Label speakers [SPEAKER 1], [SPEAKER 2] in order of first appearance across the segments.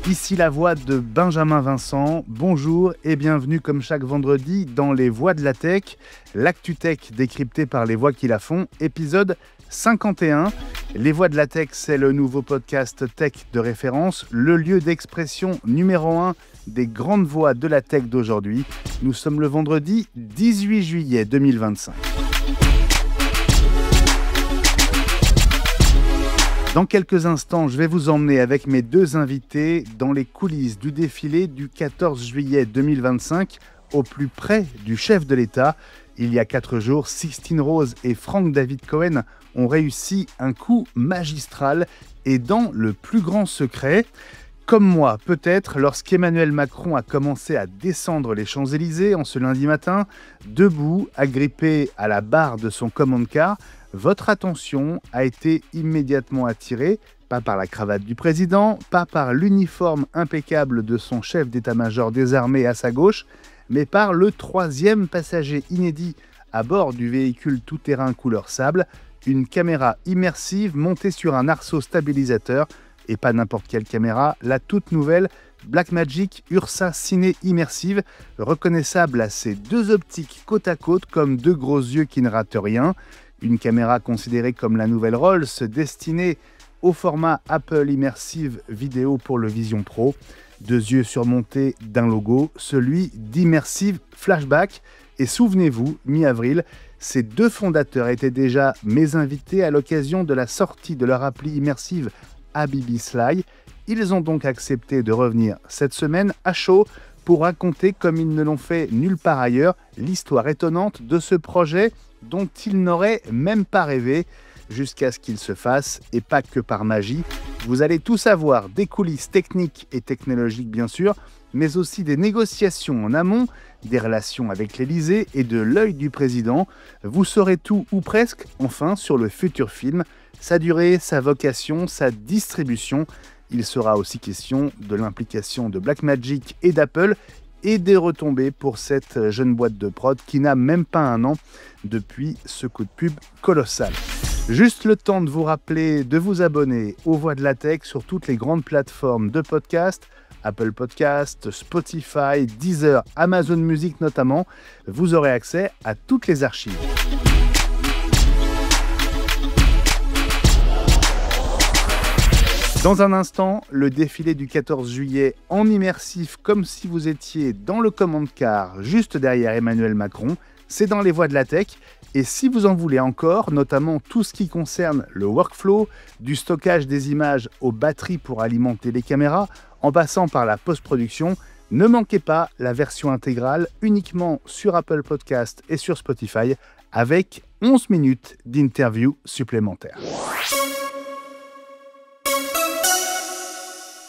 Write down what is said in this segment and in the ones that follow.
[SPEAKER 1] Ici la voix de Benjamin Vincent. Bonjour et bienvenue comme chaque vendredi dans Les Voix de la Tech, l'actu tech décryptée par les voix qui la font, épisode 51. Les Voix de la Tech, c'est le nouveau podcast tech de référence, le lieu d'expression numéro 1 des grandes voix de la tech d'aujourd'hui. Nous sommes le vendredi 18 juillet 2025. Dans quelques instants, je vais vous emmener avec mes deux invités dans les coulisses du défilé du 14 juillet 2025, au plus près du chef de l'État. Il y a 4 jours, Sixtine Rose et Frank David Cohen ont réussi un coup magistral et dans le plus grand secret. Comme moi, peut-être, lorsqu'Emmanuel Macron a commencé à descendre les Champs-Élysées en ce lundi matin, debout, agrippé à la barre de son command-car, votre attention a été immédiatement attirée, pas par la cravate du président, pas par l'uniforme impeccable de son chef d'état-major des armées à sa gauche, mais par le 3e passager inédit à bord du véhicule tout-terrain couleur sable, une caméra immersive montée sur un arceau stabilisateur, et pas n'importe quelle caméra, la toute nouvelle Blackmagic Ursa Ciné Immersive, reconnaissable à ses deux optiques côte à côte comme deux gros yeux qui ne ratent rien. Une caméra considérée comme la nouvelle Rolls, destinée au format Apple Immersive Vidéo pour le Vision Pro. Deux yeux surmontés d'un logo, celui d'Immersive Flashback. Et souvenez-vous, mi-avril, ces deux fondateurs étaient déjà mes invités à l'occasion de la sortie de leur appli immersive Habibi Sly. Ils ont donc accepté de revenir cette semaine à chaud pour raconter, comme ils ne l'ont fait nulle part ailleurs, l'histoire étonnante de ce projet dont ils n'auraient même pas rêvé jusqu'à ce qu'il se fasse, et pas que par magie. Vous allez tout savoir des coulisses techniques et technologiques bien sûr, mais aussi des négociations en amont, des relations avec l'Élysée et de l'œil du président. Vous saurez tout ou presque, enfin, sur le futur film, sa durée, sa vocation, sa distribution. Il sera aussi question de l'implication de Blackmagic et d'Apple et des retombées pour cette jeune boîte de prod qui n'a même pas un an depuis ce coup de pub colossal. Juste le temps de vous rappeler de vous abonner aux Voix de la Tech sur toutes les grandes plateformes de podcast, Apple Podcast, Spotify, Deezer, Amazon Music notamment. Vous aurez accès à toutes les archives. Dans un instant, le défilé du 14 juillet en immersif, comme si vous étiez dans le command-car juste derrière Emmanuel Macron. C'est dans les Voix de la Tech. Et si vous en voulez encore, notamment tout ce qui concerne le workflow, du stockage des images aux batteries pour alimenter les caméras, en passant par la post-production, ne manquez pas la version intégrale uniquement sur Apple Podcast et sur Spotify, avec 11 minutes d'interview supplémentaires.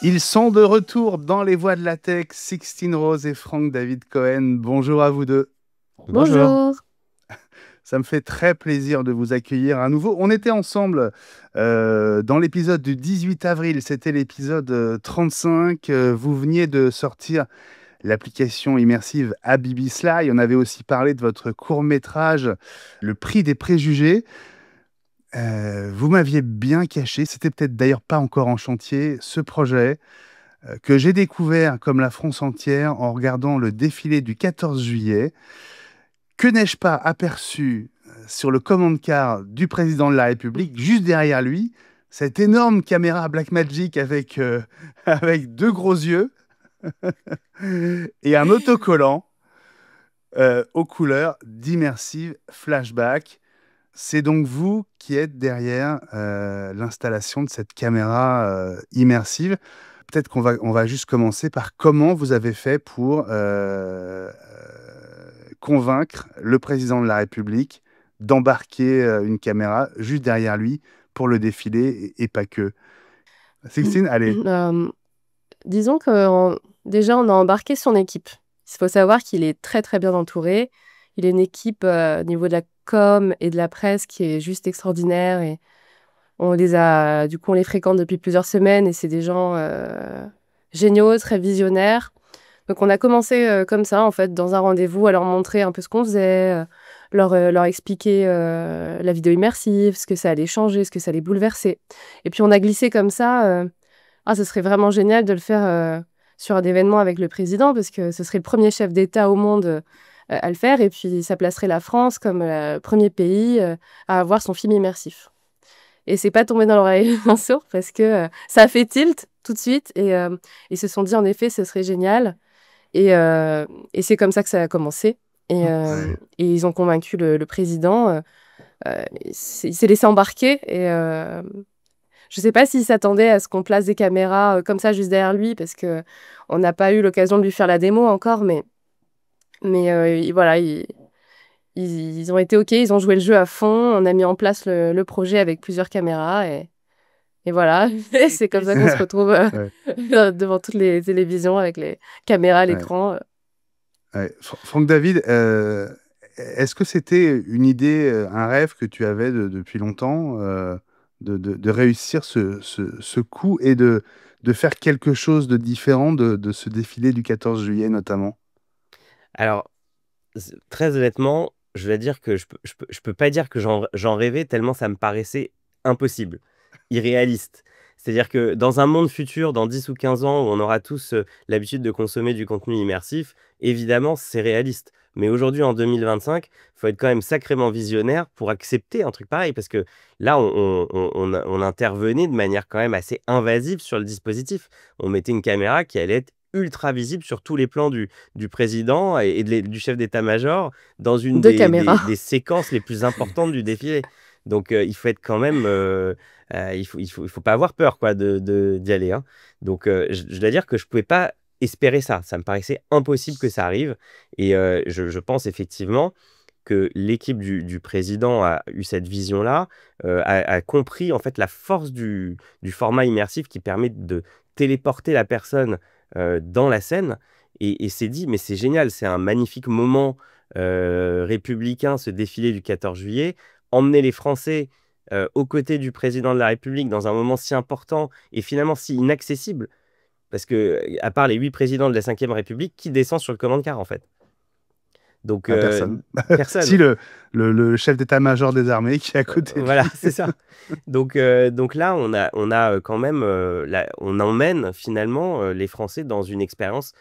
[SPEAKER 1] Ils sont de retour dans les Voix de la Tech, Sixtine Rose et Frank David Cohen. Bonjour à vous deux.
[SPEAKER 2] Bonjour.
[SPEAKER 1] Ça me fait très plaisir de vous accueillir à nouveau. On était ensemble dans l'épisode du 18 avril, c'était l'épisode 35. Vous veniez de sortir l'application immersive Habibi Sly. On avait aussi parlé de votre court-métrage Le prix des préjugés. Vous m'aviez bien caché, c'était peut-être d'ailleurs pas encore en chantier, ce projet que j'ai découvert comme la France entière en regardant le défilé du 14 juillet. Que n'ai-je pas aperçu sur le command-car du président de la République, juste derrière lui, cette énorme caméra Blackmagic avec deux gros yeux et un autocollant aux couleurs d'Immersive Flashback. C'est donc vous qui êtes derrière l'installation de cette caméra immersive. Peut-être qu'on va juste commencer par comment vous avez fait pour convaincre le président de la République d'embarquer une caméra juste derrière lui pour le défilé et pas que. Sixtine, allez.
[SPEAKER 2] Disons que déjà, on a embarqué son équipe. Il faut savoir qu'il est très, très bien entouré. Il a une équipe au niveau de la com et de la presse qui est juste extraordinaire. Et on les fréquente depuis plusieurs semaines et c'est des gens géniaux, très visionnaires. Donc, on a commencé comme ça, en fait, dans un rendez-vous, à leur montrer un peu ce qu'on faisait, leur expliquer la vidéo immersive, ce que ça allait changer, ce que ça allait bouleverser. Et puis, on a glissé comme ça Ah, ce serait vraiment génial de le faire sur un événement avec le président, parce que ce serait le premier chef d'État au monde à le faire, et puis ça placerait la France comme le premier pays à avoir son film immersif. Et c'est pas tombé dans l'oreille un sourd, parce que ça a fait tilt tout de suite, et ils se sont dit en effet ce serait génial, et c'est comme ça que ça a commencé. Et ils ont convaincu le président. Il s'est laissé embarquer, et je sais pas s'il s'attendait à ce qu'on place des caméras comme ça juste derrière lui, parce que on n'a pas eu l'occasion de lui faire la démo encore, mais voilà, ils ont été OK, ils ont joué le jeu à fond, on a mis en place le projet avec plusieurs caméras, et voilà. Et c'est comme ça qu'on se retrouve
[SPEAKER 1] Ouais,
[SPEAKER 2] devant toutes les télévisions avec les caméras à
[SPEAKER 1] ouais,
[SPEAKER 2] l'écran.
[SPEAKER 1] ouais. Franck David, est-ce que c'était une idée, un rêve que tu avais depuis longtemps, de réussir ce coup et de faire quelque chose de différent de ce défilé du 14 juillet notamment?
[SPEAKER 3] Alors, très honnêtement, je vais dire que je peux pas dire que j'en rêvais tellement ça me paraissait impossible, irréaliste. C'est-à-dire que dans un monde futur, dans 10 ou 15 ans, où on aura tous l'habitude de consommer du contenu immersif, évidemment, c'est réaliste. Mais aujourd'hui, en 2025, il faut être quand même sacrément visionnaire pour accepter un truc pareil. Parce que là, on intervenait de manière quand même assez invasive sur le dispositif. On mettait une caméra qui allait être ultra visible sur tous les plans du président du chef d'état-major dans une
[SPEAKER 2] Deux caméras.
[SPEAKER 3] des séquences les plus importantes du défilé. Donc, il faut être quand même, il faut pas avoir peur quoi, d'y aller. Hein. Donc, je dois dire que je pouvais pas espérer ça. Ça me paraissait impossible que ça arrive. Et je pense effectivement que l'équipe du président a eu cette vision-là, a compris en fait la force du format immersif qui permet de téléporter la personne dans la scène et s'est dit, mais c'est génial, c'est un magnifique moment républicain, ce défilé du 14 juillet. Emmener les Français aux côtés du président de la République dans un moment si important et finalement si inaccessible, parce que à part les 8 présidents de la Ve République, qui descend sur le command-car en fait? Donc,
[SPEAKER 1] Ah, personne.
[SPEAKER 3] personne.
[SPEAKER 1] Si le chef d'état-major des armées qui est à côté de
[SPEAKER 3] Voilà,
[SPEAKER 1] lui.
[SPEAKER 3] c'est ça. Donc là, on a quand même, on emmène finalement les Français dans une expérience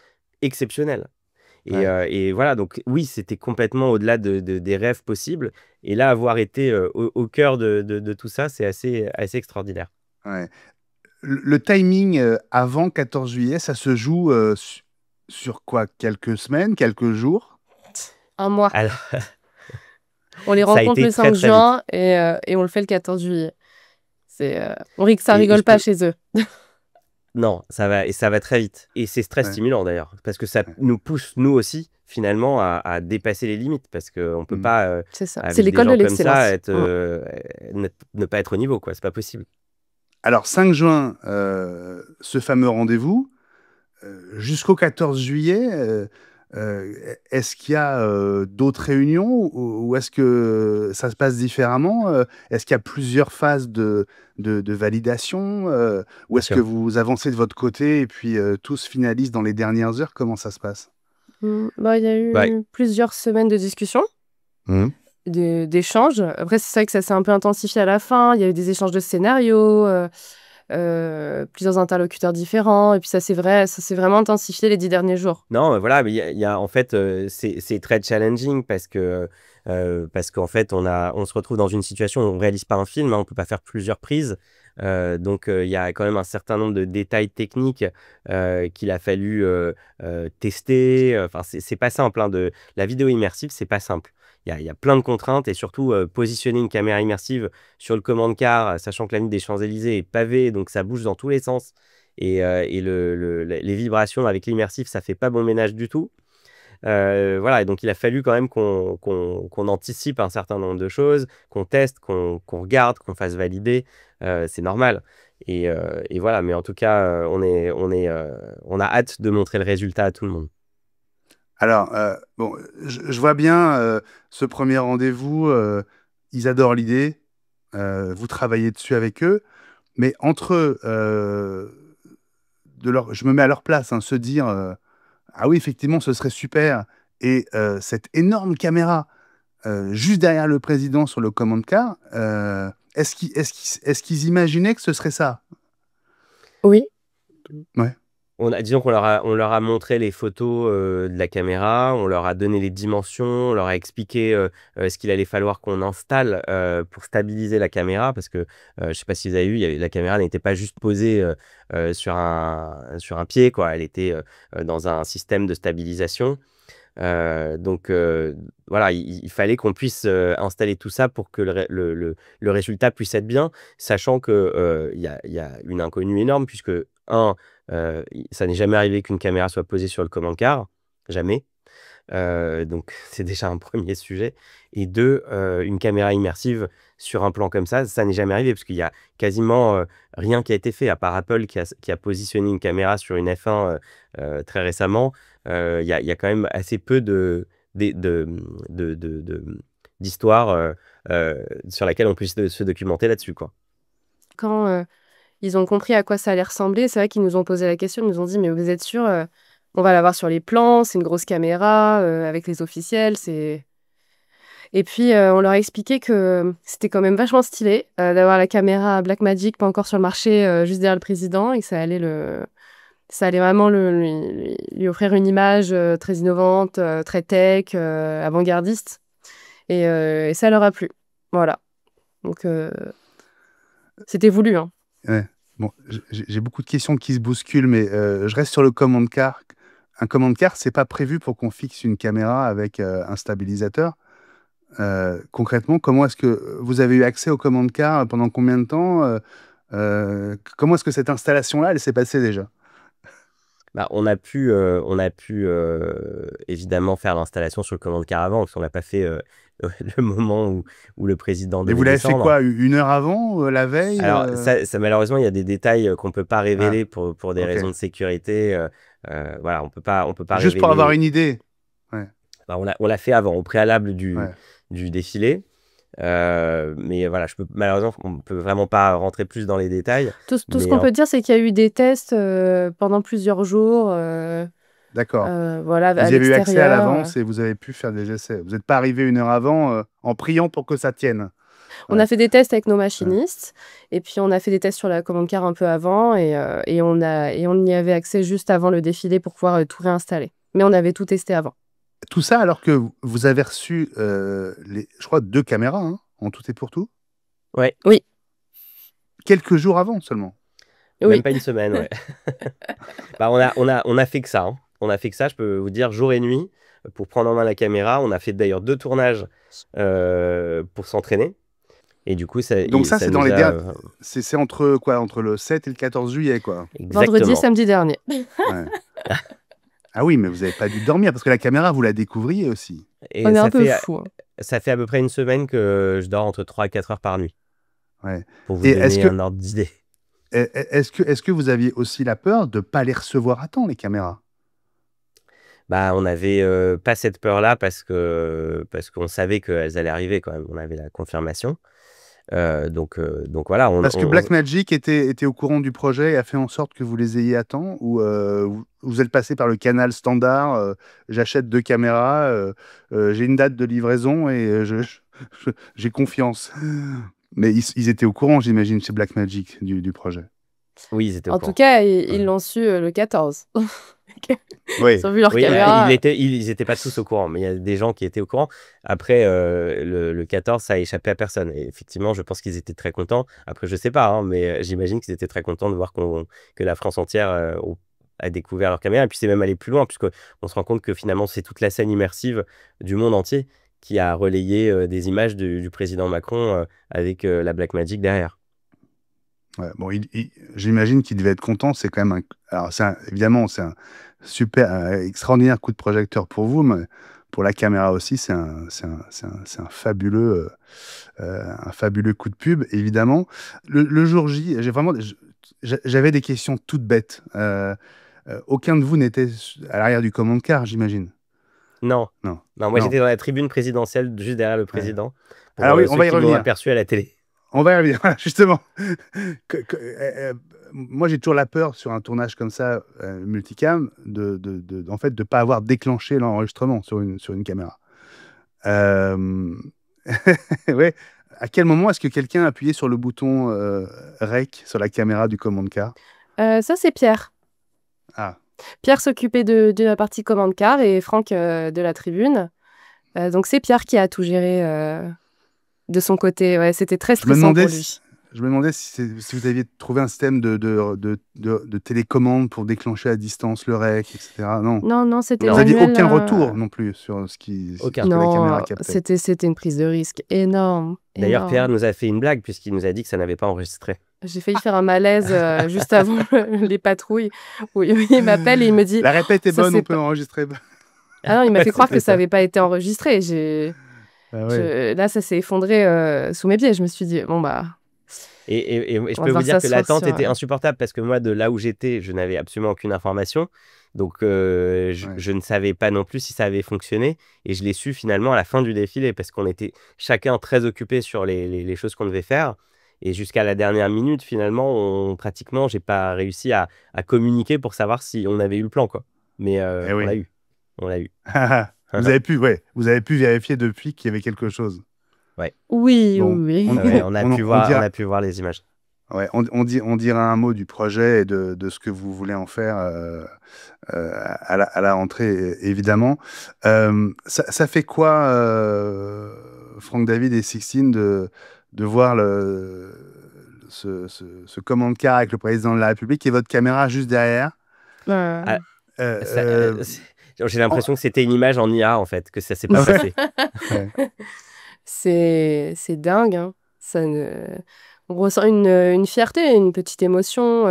[SPEAKER 3] exceptionnelle.
[SPEAKER 1] Ouais.
[SPEAKER 3] Et voilà, donc oui, c'était complètement au-delà des rêves possibles. Et là, avoir été au cœur de tout ça, c'est assez extraordinaire.
[SPEAKER 1] Ouais. Le timing avant 14 juillet, ça se joue sur quoi? Quelques semaines, quelques jours?
[SPEAKER 2] Un mois.
[SPEAKER 3] Alors,
[SPEAKER 2] On les
[SPEAKER 3] ça a
[SPEAKER 2] rencontre
[SPEAKER 3] été
[SPEAKER 2] le
[SPEAKER 3] très
[SPEAKER 2] 5
[SPEAKER 3] très vite.
[SPEAKER 2] juin et on le fait le 14 juillet. On rit que ça
[SPEAKER 3] Et
[SPEAKER 2] rigole
[SPEAKER 3] je
[SPEAKER 2] pas
[SPEAKER 3] peux,
[SPEAKER 2] chez eux.
[SPEAKER 3] Non, ça va très vite. Et c'est très
[SPEAKER 1] Ouais.
[SPEAKER 3] stimulant d'ailleurs, parce que ça
[SPEAKER 1] Ouais.
[SPEAKER 3] nous pousse, nous aussi, finalement, à dépasser les limites. Parce qu'on ne peut
[SPEAKER 1] Mm.
[SPEAKER 3] pas,
[SPEAKER 2] C'est ça. C'est
[SPEAKER 3] avec des
[SPEAKER 2] l'école de
[SPEAKER 3] gens comme ça,
[SPEAKER 2] l'excellence.
[SPEAKER 3] ne pas être au niveau, quoi. C'est pas possible.
[SPEAKER 1] Alors, 5 juin, ce fameux rendez-vous, jusqu'au 14 juillet, est-ce qu'il y a d'autres réunions ou est-ce que ça se passe différemment? Est-ce qu'il y a plusieurs phases de validation? Ou
[SPEAKER 3] Bien
[SPEAKER 1] est-ce que
[SPEAKER 3] sûr.
[SPEAKER 1] vous avancez de votre côté et puis tout se finalise dans les dernières heures? Comment ça se passe?
[SPEAKER 2] Bah, il y a
[SPEAKER 3] Bah,
[SPEAKER 2] eu plusieurs semaines de discussion,
[SPEAKER 1] Mhm.
[SPEAKER 2] d'échanges. Après, c'est vrai que ça s'est un peu intensifié à la fin. Il y a eu des échanges de scénarios, plusieurs interlocuteurs différents. Et puis ça s'est vraiment intensifié les 10 derniers jours.
[SPEAKER 3] non, mais voilà, mais il y a, en fait, c'est très challenging parce qu'en fait, on se retrouve dans une situation où on ne réalise pas un film, hein, on ne peut pas faire plusieurs prises. Donc, il y a quand même un certain nombre de détails techniques qu'il a fallu tester. Enfin, c'est pas simple. Hein, la vidéo immersive, c'est pas simple. Il y a plein de contraintes et surtout positionner une caméra immersive sur le command-car, sachant que l'avenue des Champs-Élysées est pavée, donc ça bouge dans tous les sens. Et les vibrations avec l'immersif, ça fait pas bon ménage du tout. Voilà, et donc il a fallu quand même qu'on anticipe un certain nombre de choses, qu'on teste, qu'on regarde, qu'on fasse valider. C'est normal. Et voilà, mais en tout cas, on a hâte de montrer le résultat à tout le monde.
[SPEAKER 1] Alors, bon, je vois bien ce premier rendez-vous, ils adorent l'idée, vous travaillez dessus avec eux, mais entre je me mets à leur place, hein, se dire ah oui, effectivement, ce serait super, et cette énorme caméra juste derrière le président sur le command car, est-ce qu'ils imaginaient que ce serait ça?
[SPEAKER 2] Oui.
[SPEAKER 1] Ouais.
[SPEAKER 3] Disons qu'on leur a montré les photos de la caméra, on leur a donné les dimensions, on leur a expliqué ce qu'il allait falloir qu'on installe pour stabiliser la caméra, parce que je ne sais pas si vous avez vu, la caméra n'était pas juste posée sur un pied, quoi. Elle était dans un système de stabilisation. Donc voilà, il fallait qu'on puisse installer tout ça pour que le résultat puisse être bien, sachant que il y a une inconnue énorme, puisque ça n'est jamais arrivé qu'une caméra soit posée sur le command car, jamais. Donc c'est déjà un premier sujet. Et deux, une caméra immersive sur un plan comme ça n'est jamais arrivé, parce qu'il y a quasiment rien qui a été fait, à part Apple qui a positionné une caméra sur une F1 très récemment. Il y a quand même assez peu d'histoires sur laquelle on puisse se documenter là-dessus, quoi.
[SPEAKER 2] Quand ils ont compris à quoi ça allait ressembler, c'est vrai qu'ils nous ont posé la question, ils nous ont dit, mais vous êtes sûr, on va l'avoir sur les plans, c'est une grosse caméra, avec les officiels, c'est... Et puis, on leur a expliqué que c'était quand même vachement stylé d'avoir la caméra Blackmagic pas encore sur le marché, juste derrière le président, et que ça allait vraiment lui offrir une image très innovante, très tech, avant-gardiste. Et ça leur a plu. Voilà. Donc, c'était voulu, hein.
[SPEAKER 1] Ouais. Bon, j'ai beaucoup de questions qui se bousculent, mais je reste sur le command car. Un command car, c'est pas prévu pour qu'on fixe une caméra avec un stabilisateur. Concrètement, comment est-ce que vous avez eu accès au command car pendant combien de temps? Comment est-ce que cette installation-là, elle s'est passée déjà?
[SPEAKER 3] Bah, on a pu évidemment faire l'installation sur le command car avant, parce qu'on l'a pas fait le moment où le président
[SPEAKER 1] Mais vous
[SPEAKER 3] devait
[SPEAKER 1] l'avez fait
[SPEAKER 3] descendre.
[SPEAKER 1] quoi, une heure avant, la veille?
[SPEAKER 3] Alors, malheureusement, il y a des détails qu'on peut pas
[SPEAKER 1] Ah,
[SPEAKER 3] révéler pour des
[SPEAKER 1] ok.
[SPEAKER 3] raisons de sécurité. Voilà, on peut pas
[SPEAKER 1] Juste pour avoir
[SPEAKER 3] révéler.
[SPEAKER 1] une idée. Ouais,
[SPEAKER 3] Bah, on l'a fait avant, au préalable du,
[SPEAKER 1] ouais.
[SPEAKER 3] du défilé. Mais voilà, malheureusement, on peut vraiment pas rentrer plus dans les détails.
[SPEAKER 2] Tout ce
[SPEAKER 3] Mais
[SPEAKER 2] qu'on peut dire, c'est qu'il y a eu des tests pendant plusieurs jours,
[SPEAKER 1] D'accord.
[SPEAKER 2] voilà,
[SPEAKER 1] Vous
[SPEAKER 2] à
[SPEAKER 1] y avez eu accès à
[SPEAKER 2] l'extérieur.
[SPEAKER 1] l'avance et vous avez pu faire des essais. Vous n'êtes pas arrivé une heure avant en priant pour que ça tienne.
[SPEAKER 2] On
[SPEAKER 1] Ouais,
[SPEAKER 2] a fait des tests avec nos
[SPEAKER 1] ouais.
[SPEAKER 2] machinistes, et puis on a fait des tests sur la commande car un peu avant, et on y avait accès juste avant le défilé pour pouvoir tout réinstaller. Mais on avait tout testé avant.
[SPEAKER 1] Tout ça alors que vous avez reçu, je crois, 2 caméras, hein, en tout et pour tout,
[SPEAKER 3] ouais,
[SPEAKER 2] Oui,
[SPEAKER 1] quelques jours avant seulement.
[SPEAKER 3] même
[SPEAKER 2] oui.
[SPEAKER 3] pas une semaine, ouais. Bah, on a fait que ça, hein. On a fait que ça, je peux vous dire, jour et nuit, pour prendre en main la caméra. On a fait d'ailleurs 2 tournages pour s'entraîner. Et du coup,
[SPEAKER 1] Donc ça,
[SPEAKER 3] ça
[SPEAKER 1] c'est dans
[SPEAKER 3] nous
[SPEAKER 1] les
[SPEAKER 3] a...
[SPEAKER 1] derniers. C'est entre quoi? Entre le 7 et le 14 juillet, quoi.
[SPEAKER 2] Vendredi et
[SPEAKER 3] Exactement.
[SPEAKER 2] samedi dernier.
[SPEAKER 1] Ouais. Ah oui, mais vous n'avez pas dû dormir parce que la caméra, vous la découvriez aussi.
[SPEAKER 3] Et
[SPEAKER 2] On est un
[SPEAKER 3] ça
[SPEAKER 2] peu
[SPEAKER 3] fait,
[SPEAKER 2] fous, hein.
[SPEAKER 3] ça fait à peu près une semaine que je dors entre 3 et 4 heures par nuit,
[SPEAKER 1] Ouais.
[SPEAKER 3] pour vous
[SPEAKER 1] Et
[SPEAKER 3] donner un ordre d'idée.
[SPEAKER 1] est-ce que vous aviez aussi la peur de ne pas les recevoir à temps, les caméras?
[SPEAKER 3] Bah, on n'avait pas cette peur-là, parce qu'on savait qu'elles allaient arriver quand même. On avait la confirmation. Donc voilà,
[SPEAKER 1] Parce que Blackmagic était au courant du projet et a fait en sorte que vous les ayez à temps, ou vous êtes passé par le canal standard, j'achète 2 caméras, j'ai une date de livraison et j'ai confiance. Mais ils étaient au courant, j'imagine, chez Blackmagic du projet.
[SPEAKER 3] oui, ils étaient au
[SPEAKER 2] En tout
[SPEAKER 3] courant.
[SPEAKER 2] cas,
[SPEAKER 1] Ouais.
[SPEAKER 2] ils l'ont su le 14.
[SPEAKER 1] Oui,
[SPEAKER 2] Ils ont vu leur
[SPEAKER 3] Oui,
[SPEAKER 2] caméra.
[SPEAKER 3] ils étaient pas tous au courant, mais il y a des gens qui étaient au courant. Après, le 14, ça a échappé à personne. Et effectivement, je pense qu'ils étaient très contents. Après, je sais pas, hein, mais j'imagine qu'ils étaient très contents de voir que la France entière a découvert leur caméra. Et puis, c'est même allé plus loin, puisqu'on se rend compte que finalement, c'est toute la scène immersive du monde entier qui a relayé des images du président Macron avec la Blackmagic derrière.
[SPEAKER 1] ouais. Bon, j'imagine qu'il devait être content. C'est quand même alors, évidemment, c'est un super, extraordinaire coup de projecteur pour vous, mais pour la caméra aussi, c'est un fabuleux coup de pub, évidemment. Le jour J, j'avais des questions toutes bêtes. Aucun de vous n'était à l'arrière du command car, j'imagine.
[SPEAKER 3] Non,
[SPEAKER 1] Non,
[SPEAKER 3] non, moi
[SPEAKER 1] non.
[SPEAKER 3] j'étais dans la tribune présidentielle, juste derrière le
[SPEAKER 1] Ouais.
[SPEAKER 3] président, pour
[SPEAKER 1] Alors oui, on
[SPEAKER 3] ceux
[SPEAKER 1] va y
[SPEAKER 3] qui l'ont
[SPEAKER 1] revenir.
[SPEAKER 3] aperçu à la télé.
[SPEAKER 1] On va y revenir, voilà, justement. Moi, j'ai toujours la peur sur un tournage comme ça, multicam, en fait, de pas avoir déclenché l'enregistrement sur une caméra. Euh, ouais. À quel moment est-ce que quelqu'un a appuyé sur le bouton REC sur la caméra du command car?
[SPEAKER 2] Ça, c'est Pierre.
[SPEAKER 1] Ah,
[SPEAKER 2] Pierre s'occupait de la partie commande car et Franck de la tribune. Donc c'est Pierre qui a tout géré de son côté. Ouais, c'était très
[SPEAKER 1] je me
[SPEAKER 2] stressant pour
[SPEAKER 1] demandais
[SPEAKER 2] lui.
[SPEAKER 1] je me demandais si vous aviez trouvé un système de télécommande pour déclencher à distance le rec, etc. Non.
[SPEAKER 2] Non, non, c'était
[SPEAKER 3] Non.
[SPEAKER 1] Vous n'aviez
[SPEAKER 2] manuel.
[SPEAKER 1] aucun retour non plus sur ce
[SPEAKER 3] Aucun.
[SPEAKER 1] que la caméra
[SPEAKER 2] Non,
[SPEAKER 1] captait.
[SPEAKER 2] c'était une prise de risque énorme.
[SPEAKER 3] D'ailleurs,
[SPEAKER 2] énorme.
[SPEAKER 3] Pierre nous a fait une blague puisqu'il nous a dit que ça n'avait pas enregistré.
[SPEAKER 2] J'ai failli faire un malaise juste avant les patrouilles. Où il m'appelle et il me dit
[SPEAKER 1] La répète est
[SPEAKER 2] ça,
[SPEAKER 1] bonne,
[SPEAKER 2] c'est
[SPEAKER 1] on peut
[SPEAKER 2] pas-
[SPEAKER 1] enregistrer.
[SPEAKER 2] Ah non, il m'a fait croire que
[SPEAKER 3] C'était
[SPEAKER 2] ça
[SPEAKER 3] ça.
[SPEAKER 2] n'avait pas été enregistré.
[SPEAKER 1] Ah ouais.
[SPEAKER 2] Là, ça s'est effondré sous mes pieds. Je me suis dit, bon, bah,
[SPEAKER 3] Et je
[SPEAKER 2] on va
[SPEAKER 3] peux vous
[SPEAKER 2] voir
[SPEAKER 3] dire
[SPEAKER 2] ça
[SPEAKER 3] que
[SPEAKER 2] se faire
[SPEAKER 3] l'attente
[SPEAKER 2] sur.
[SPEAKER 3] était insupportable parce que moi, de là où j'étais, je n'avais absolument aucune information. Donc,
[SPEAKER 1] Ouais.
[SPEAKER 3] je ne savais pas non plus si ça avait fonctionné. Et je l'ai su finalement à la fin du défilé parce qu'on était chacun très occupé sur les choses qu'on devait faire. Et jusqu'à la dernière minute, finalement, pratiquement, j'ai pas réussi à communiquer pour savoir si on avait eu le plan, quoi. Mais
[SPEAKER 1] Eh
[SPEAKER 3] on
[SPEAKER 1] oui.
[SPEAKER 3] l'a eu. On l'a eu.
[SPEAKER 1] Vous avez pu vérifier depuis qu'il y avait quelque chose.
[SPEAKER 2] Oui,
[SPEAKER 1] Bon,
[SPEAKER 2] oui,
[SPEAKER 1] on,
[SPEAKER 2] oui.
[SPEAKER 3] Ouais,
[SPEAKER 1] on-
[SPEAKER 3] on a
[SPEAKER 1] on-
[SPEAKER 3] pu
[SPEAKER 1] on
[SPEAKER 3] voir,
[SPEAKER 1] dira,
[SPEAKER 3] on a pu voir les images.
[SPEAKER 1] ouais, on dira un mot du projet et de ce que vous voulez en faire à la rentrée, évidemment. Ça fait quoi, Franck David et Sixtine, de voir ce commande car avec le président de la République et votre caméra juste derrière?
[SPEAKER 2] Euh,
[SPEAKER 3] Ah,
[SPEAKER 1] Euh,
[SPEAKER 3] Ça,
[SPEAKER 1] euh,
[SPEAKER 3] j'ai
[SPEAKER 1] en-
[SPEAKER 3] l'impression que c'était une image en IA, en fait, que ça s'est pas
[SPEAKER 1] Ouais,
[SPEAKER 3] passé.
[SPEAKER 1] ouais.
[SPEAKER 2] c'est dingue, hein. On ressent une fierté, une petite émotion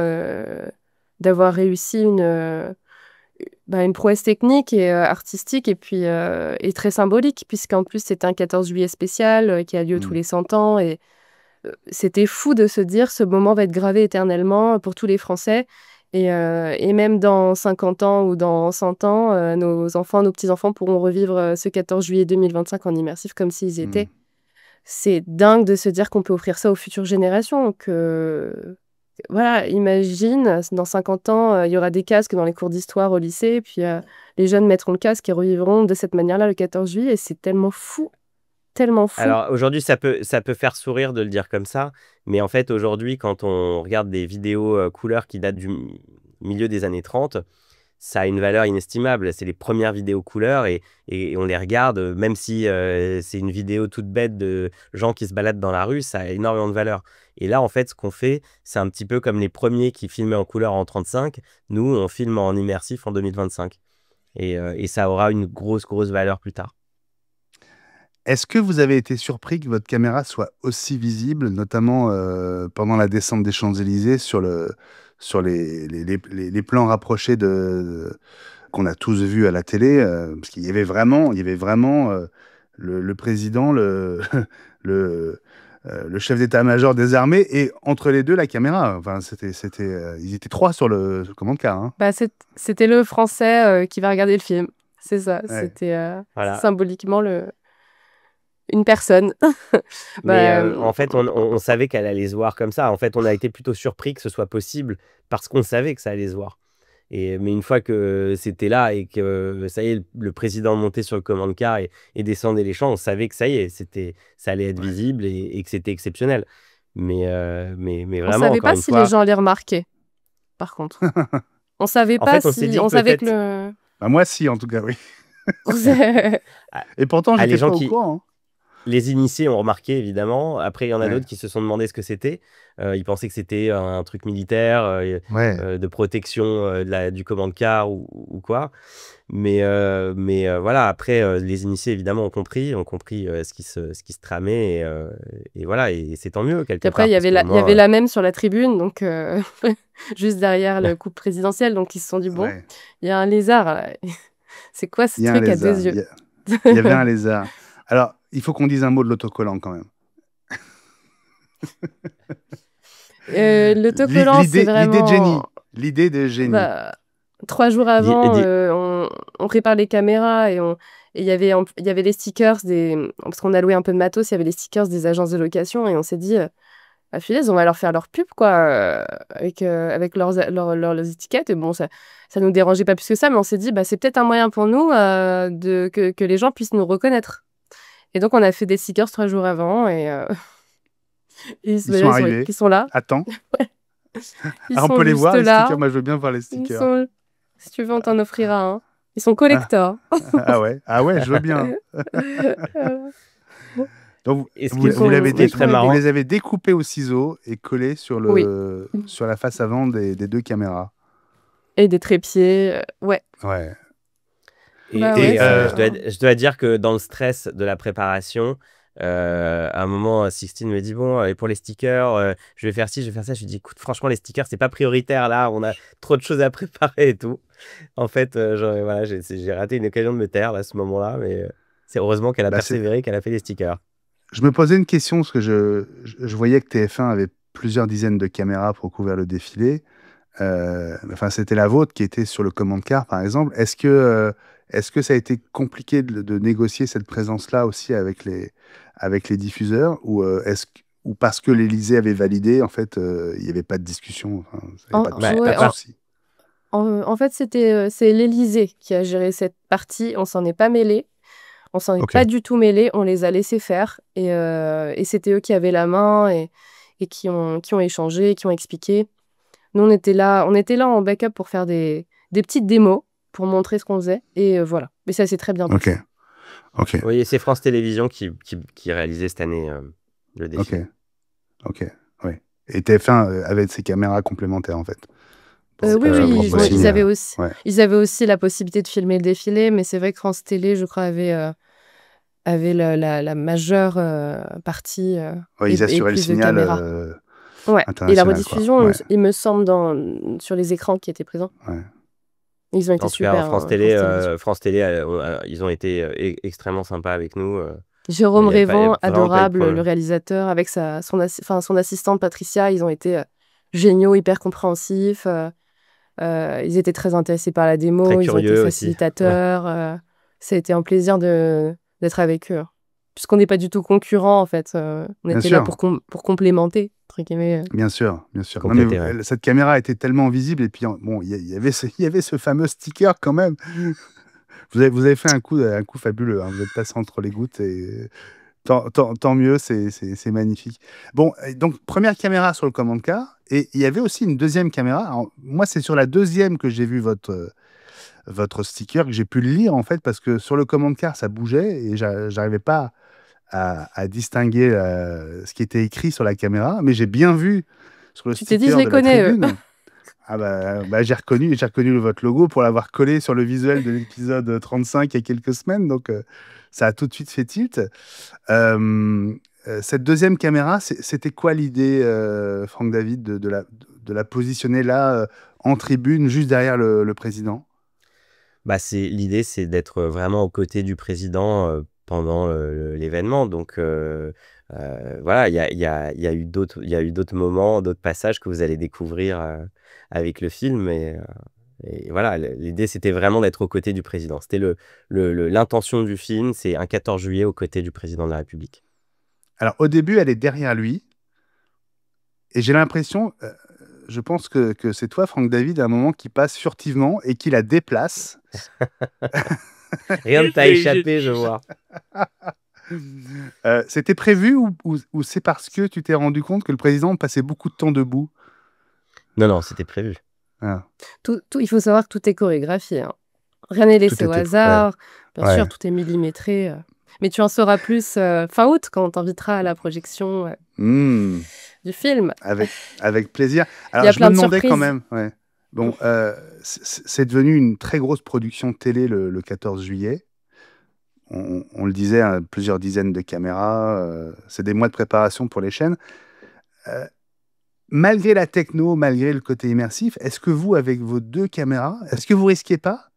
[SPEAKER 2] d'avoir réussi une prouesse technique et artistique et puis et très symbolique, puisqu'en plus c'est un 14 juillet spécial qui a lieu tous
[SPEAKER 1] Mm.
[SPEAKER 2] les 100 ans. Et c'était fou de se dire ce moment va être gravé éternellement pour tous les Français. Et même dans 50 ans ou dans 100 ans, nos enfants, nos petits-enfants pourront revivre ce 14 juillet 2025 en immersif comme s'ils y étaient.
[SPEAKER 1] Mm.
[SPEAKER 2] C'est dingue de se dire qu'on peut offrir ça aux futures générations. Voilà, imagine, dans 50 ans, il y aura des casques dans les cours d'histoire au lycée, puis les jeunes mettront le casque et revivront de cette manière-là le 14 juillet. Et c'est tellement fou, tellement fou.
[SPEAKER 3] Alors aujourd'hui, ça peut faire sourire de le dire comme ça, mais en fait, aujourd'hui, quand on regarde des vidéos couleurs qui datent du milieu des années 30, ça a une valeur inestimable. C'est les premières vidéos couleurs et on les regarde, même si c'est une vidéo toute bête de gens qui se baladent dans la rue, ça a énormément de valeur. Et là, en fait, ce qu'on fait, c'est un petit peu comme les premiers qui filmaient en couleur en 35. Nous, on filme en immersif en 2025. Et ça aura une grosse valeur plus tard.
[SPEAKER 1] Est-ce que vous avez été surpris que votre caméra soit aussi visible, notamment pendant la descente des Champs-Élysées sur les plans rapprochés qu'on a tous vus à la télé, parce qu'il y avait vraiment le président, le chef d'état-major des armées et entre les deux la caméra. Enfin, ils étaient trois sur le commande car. Hein.
[SPEAKER 2] Bah, c'était le Français qui va regarder le film. C'est ça,
[SPEAKER 1] Ouais.
[SPEAKER 2] c'était
[SPEAKER 3] Voilà.
[SPEAKER 2] symboliquement une personne.
[SPEAKER 3] Mais
[SPEAKER 2] Bah,
[SPEAKER 3] en fait, on savait qu'elle allait se voir comme ça. En fait, on a été plutôt surpris que ce soit possible parce qu'on savait que ça allait se voir. Mais une fois que c'était là et que ça y est, le président montait sur le commande car et descendait les champs, on savait que ça y est, ça allait être
[SPEAKER 1] Ouais.
[SPEAKER 3] visible et que c'était exceptionnel. Mais
[SPEAKER 2] on
[SPEAKER 3] vraiment,
[SPEAKER 2] savait
[SPEAKER 3] encore
[SPEAKER 2] pas
[SPEAKER 3] une
[SPEAKER 2] si
[SPEAKER 3] fois,
[SPEAKER 2] les gens allaient remarquer, par contre. On savait
[SPEAKER 3] en
[SPEAKER 2] pas
[SPEAKER 3] fait, on s'est
[SPEAKER 2] si...
[SPEAKER 3] dit
[SPEAKER 2] On
[SPEAKER 3] que
[SPEAKER 2] savait que
[SPEAKER 3] peut-être
[SPEAKER 1] Bah, moi, si, en tout cas, oui.
[SPEAKER 2] le...
[SPEAKER 1] Et pourtant,
[SPEAKER 3] les
[SPEAKER 1] j'étais
[SPEAKER 3] gens
[SPEAKER 1] pas au
[SPEAKER 3] qui,
[SPEAKER 1] courant. Hein.
[SPEAKER 3] les initiés ont remarqué, évidemment. Après, il y en a
[SPEAKER 1] Ouais.
[SPEAKER 3] d'autres qui se sont demandé ce que c'était. Ils pensaient que c'était un truc militaire,
[SPEAKER 1] Ouais.
[SPEAKER 3] de protection du commande car ou quoi. Mais voilà, après, les initiés, évidemment, ont compris ce qui se tramait. Et voilà, et c'est tant mieux, quelque
[SPEAKER 2] Puis après,
[SPEAKER 3] part.
[SPEAKER 2] il y
[SPEAKER 3] Parce
[SPEAKER 2] avait
[SPEAKER 3] qu'au
[SPEAKER 2] il y avait
[SPEAKER 3] moins,
[SPEAKER 2] la même sur la tribune, donc juste derrière le couple présidentiel. Donc ils se sont dit, bon,
[SPEAKER 1] Ouais.
[SPEAKER 2] il y a un lézard, là. C'est quoi ce
[SPEAKER 1] Il y a un
[SPEAKER 2] truc à
[SPEAKER 1] lézard.
[SPEAKER 2] deux yeux?
[SPEAKER 1] Il y avait un lézard. Alors, il faut qu'on dise un mot de l'autocollant quand même.
[SPEAKER 2] L'autocollant, c'est
[SPEAKER 1] L'idée de Jenny.
[SPEAKER 2] vraiment...
[SPEAKER 1] L'idée de Jenny.
[SPEAKER 2] Bah, 3 jours avant, on prépare les caméras et il y avait les stickers parce qu'on a loué un peu de matos, il y avait les stickers des agences de location et on s'est dit, à Fulaise, on va leur faire leur pub, quoi, avec leurs étiquettes. Et bon, ça nous dérangeait pas plus que ça, mais on s'est dit, bah, c'est peut-être un moyen pour nous que les gens puissent nous reconnaître. Et donc, on a fait des stickers 3 jours avant et
[SPEAKER 1] Ils sont arrivés.
[SPEAKER 2] ils sont là.
[SPEAKER 1] Attends.
[SPEAKER 2] Ils
[SPEAKER 1] Ah, on
[SPEAKER 2] sont
[SPEAKER 1] peut les
[SPEAKER 2] juste
[SPEAKER 1] voir, les
[SPEAKER 2] là.
[SPEAKER 1] stickers. Moi, je veux bien voir les
[SPEAKER 2] Ils
[SPEAKER 1] stickers.
[SPEAKER 2] sont Si tu veux, on t'en offrira un. Ils sont collector.
[SPEAKER 1] Ah ouais, je veux bien. Donc,
[SPEAKER 3] Et ce
[SPEAKER 1] vous,
[SPEAKER 3] qui est,
[SPEAKER 1] vous l'avez
[SPEAKER 3] ce qui est très
[SPEAKER 1] vous
[SPEAKER 3] marrant,
[SPEAKER 1] les avez découpés au ciseau et collés sur
[SPEAKER 2] Oui.
[SPEAKER 1] sur la face avant des deux caméras.
[SPEAKER 2] Et des trépieds. Ouais.
[SPEAKER 1] Ouais.
[SPEAKER 2] Bah ouais,
[SPEAKER 3] je dois dire que dans le stress de la préparation, à un moment, Sixtine me dit, bon, et pour les stickers, je vais faire ci, je vais faire ça. Je lui dis, écoute, franchement, les stickers, c'est pas prioritaire là, on a trop de choses à préparer et tout. En fait, voilà, j'ai raté une occasion de me taire là, à ce moment-là, mais c'est heureusement qu'elle a
[SPEAKER 1] Bah,
[SPEAKER 3] persévéré, qu'elle a fait des stickers.
[SPEAKER 1] je me posais une question parce que je voyais que TF1 avait plusieurs dizaines de caméras pour couvrir le défilé. Enfin, c'était la vôtre qui était sur le command car, par exemple. Est-ce que ça a été compliqué de négocier cette présence-là aussi avec les diffuseurs ou parce que l'Élysée avait validé, en fait, il n'y avait pas de discussion, enfin, il n'y avait pas
[SPEAKER 2] Ouais,
[SPEAKER 1] de souci.
[SPEAKER 2] en fait, c'est l'Élysée qui a géré cette partie. On s'en est pas mêlé. On s'en est
[SPEAKER 1] Ok.
[SPEAKER 2] pas du tout mêlé. On les a laissés faire. Et c'était eux qui avaient la main et qui ont échangé, qui ont expliqué. Nous, on était là en backup pour faire des petites démos, pour montrer ce qu'on faisait. Et voilà. Mais ça s'est très bien
[SPEAKER 1] Ok.
[SPEAKER 2] passé.
[SPEAKER 1] Ok.
[SPEAKER 3] Oui, et c'est France Télévisions qui réalisait cette année le
[SPEAKER 1] Ok.
[SPEAKER 3] défilé.
[SPEAKER 1] Ok. Oui. Et TF1 avait ses caméras complémentaires, en fait.
[SPEAKER 2] Oui,
[SPEAKER 3] pour
[SPEAKER 2] ils
[SPEAKER 3] aussi,
[SPEAKER 2] avaient aussi,
[SPEAKER 1] ouais.
[SPEAKER 2] ils avaient aussi la possibilité de filmer le défilé, mais c'est vrai que France Télé, je crois, avait la majeure partie
[SPEAKER 1] Ouais, ils
[SPEAKER 2] et
[SPEAKER 1] assuraient le
[SPEAKER 2] plus de
[SPEAKER 1] signal
[SPEAKER 2] caméras. Ouais. Et la
[SPEAKER 1] international, quoi.
[SPEAKER 2] rediffusion,
[SPEAKER 1] Ouais.
[SPEAKER 2] il me semble, sur les écrans qui étaient présents.
[SPEAKER 1] Ouais.
[SPEAKER 2] Ils ont été
[SPEAKER 3] En tout cas,
[SPEAKER 2] super,
[SPEAKER 3] France
[SPEAKER 2] hein,
[SPEAKER 3] Télé,
[SPEAKER 2] France Télévisions.
[SPEAKER 3] ils ont été extrêmement sympas avec nous.
[SPEAKER 2] Jérôme
[SPEAKER 3] Il y a
[SPEAKER 2] Révent,
[SPEAKER 3] vraiment pas eu de
[SPEAKER 2] adorable, le
[SPEAKER 3] problème.
[SPEAKER 2] réalisateur, avec son assistante Patricia, ils ont été géniaux, hyper compréhensifs. Ils étaient très intéressés par la démo,
[SPEAKER 3] Très
[SPEAKER 2] ils ont été
[SPEAKER 3] curieux aussi. Ouais.
[SPEAKER 2] facilitateurs. Ça a été un plaisir d'être avec eux. Puisqu'on n'est pas du tout concurrents, en fait. On
[SPEAKER 1] Bien
[SPEAKER 2] était là
[SPEAKER 1] sûr.
[SPEAKER 2] pour complémenter, entre guillemets.
[SPEAKER 1] Bien sûr, bien sûr. Non, mais
[SPEAKER 3] Compléter, ouais.
[SPEAKER 1] cette caméra était tellement visible et puis bon, il y avait ce fameux sticker quand même. Vous avez fait un coup fabuleux, hein. Vous êtes passé entre les gouttes et tant mieux, c'est magnifique. Bon, et donc première caméra sur le command car et il y avait aussi une deuxième caméra. Alors, moi, c'est sur la deuxième que j'ai vu votre sticker, que j'ai pu le lire en fait parce que sur le command car ça bougeait et j'arrivais pas à distinguer ce qui était écrit sur la caméra, mais j'ai bien vu sur le
[SPEAKER 2] Tu t'es dit, je
[SPEAKER 1] sticker
[SPEAKER 2] les
[SPEAKER 1] de la
[SPEAKER 2] connais, eux.
[SPEAKER 1] tribune. Ah j'ai reconnu votre logo pour l'avoir collé sur le visuel de l'épisode 35 il y a quelques semaines, donc ça a tout de suite fait tilt. Cette deuxième caméra, c'était quoi l'idée, Franck David, de la positionner là, en tribune, juste derrière le président?
[SPEAKER 3] Bah, l'idée, c'est d'être vraiment aux côtés du président pendant l'événement. Donc, voilà, il y a eu d'autres moments, d'autres passages que vous allez découvrir avec le film. Et voilà, l'idée, c'était vraiment d'être aux côtés du président. C'était l'intention du film, c'est un 14 juillet aux côtés du président de la République.
[SPEAKER 1] Alors, au début, elle est derrière lui, et j'ai l'impression, je pense que c'est toi, Franck David, à un moment qui passe furtivement et qui la déplace.
[SPEAKER 3] Rien ne t'a échappé, je vois.
[SPEAKER 1] C'était prévu ou c'est parce que tu t'es rendu compte que le président passait beaucoup de temps debout?
[SPEAKER 3] Non, c'était prévu.
[SPEAKER 1] Ah,
[SPEAKER 2] Il faut savoir que tout est chorégraphié, hein. Rien n'est laissé
[SPEAKER 1] tout
[SPEAKER 2] au
[SPEAKER 1] était
[SPEAKER 2] hasard. Bien
[SPEAKER 1] ouais.
[SPEAKER 2] sûr, tout est millimétré. Mais tu en sauras plus fin août quand on t'invitera à la projection
[SPEAKER 1] Mmh.
[SPEAKER 2] du film.
[SPEAKER 1] Avec plaisir.
[SPEAKER 2] Il y
[SPEAKER 1] Alors,
[SPEAKER 2] a
[SPEAKER 1] je
[SPEAKER 2] plein
[SPEAKER 1] me
[SPEAKER 2] de
[SPEAKER 1] demandais quand
[SPEAKER 2] surprises.
[SPEAKER 1] même. Ouais. Bon, c'est devenu une très grosse production télé le 14 juillet. On le disait, hein, plusieurs dizaines de caméras. C'est des mois de préparation pour les chaînes. Euh, Malgré la techno, malgré le côté immersif, est-ce que vous, avec vos deux caméras, est-ce que vous risquez pas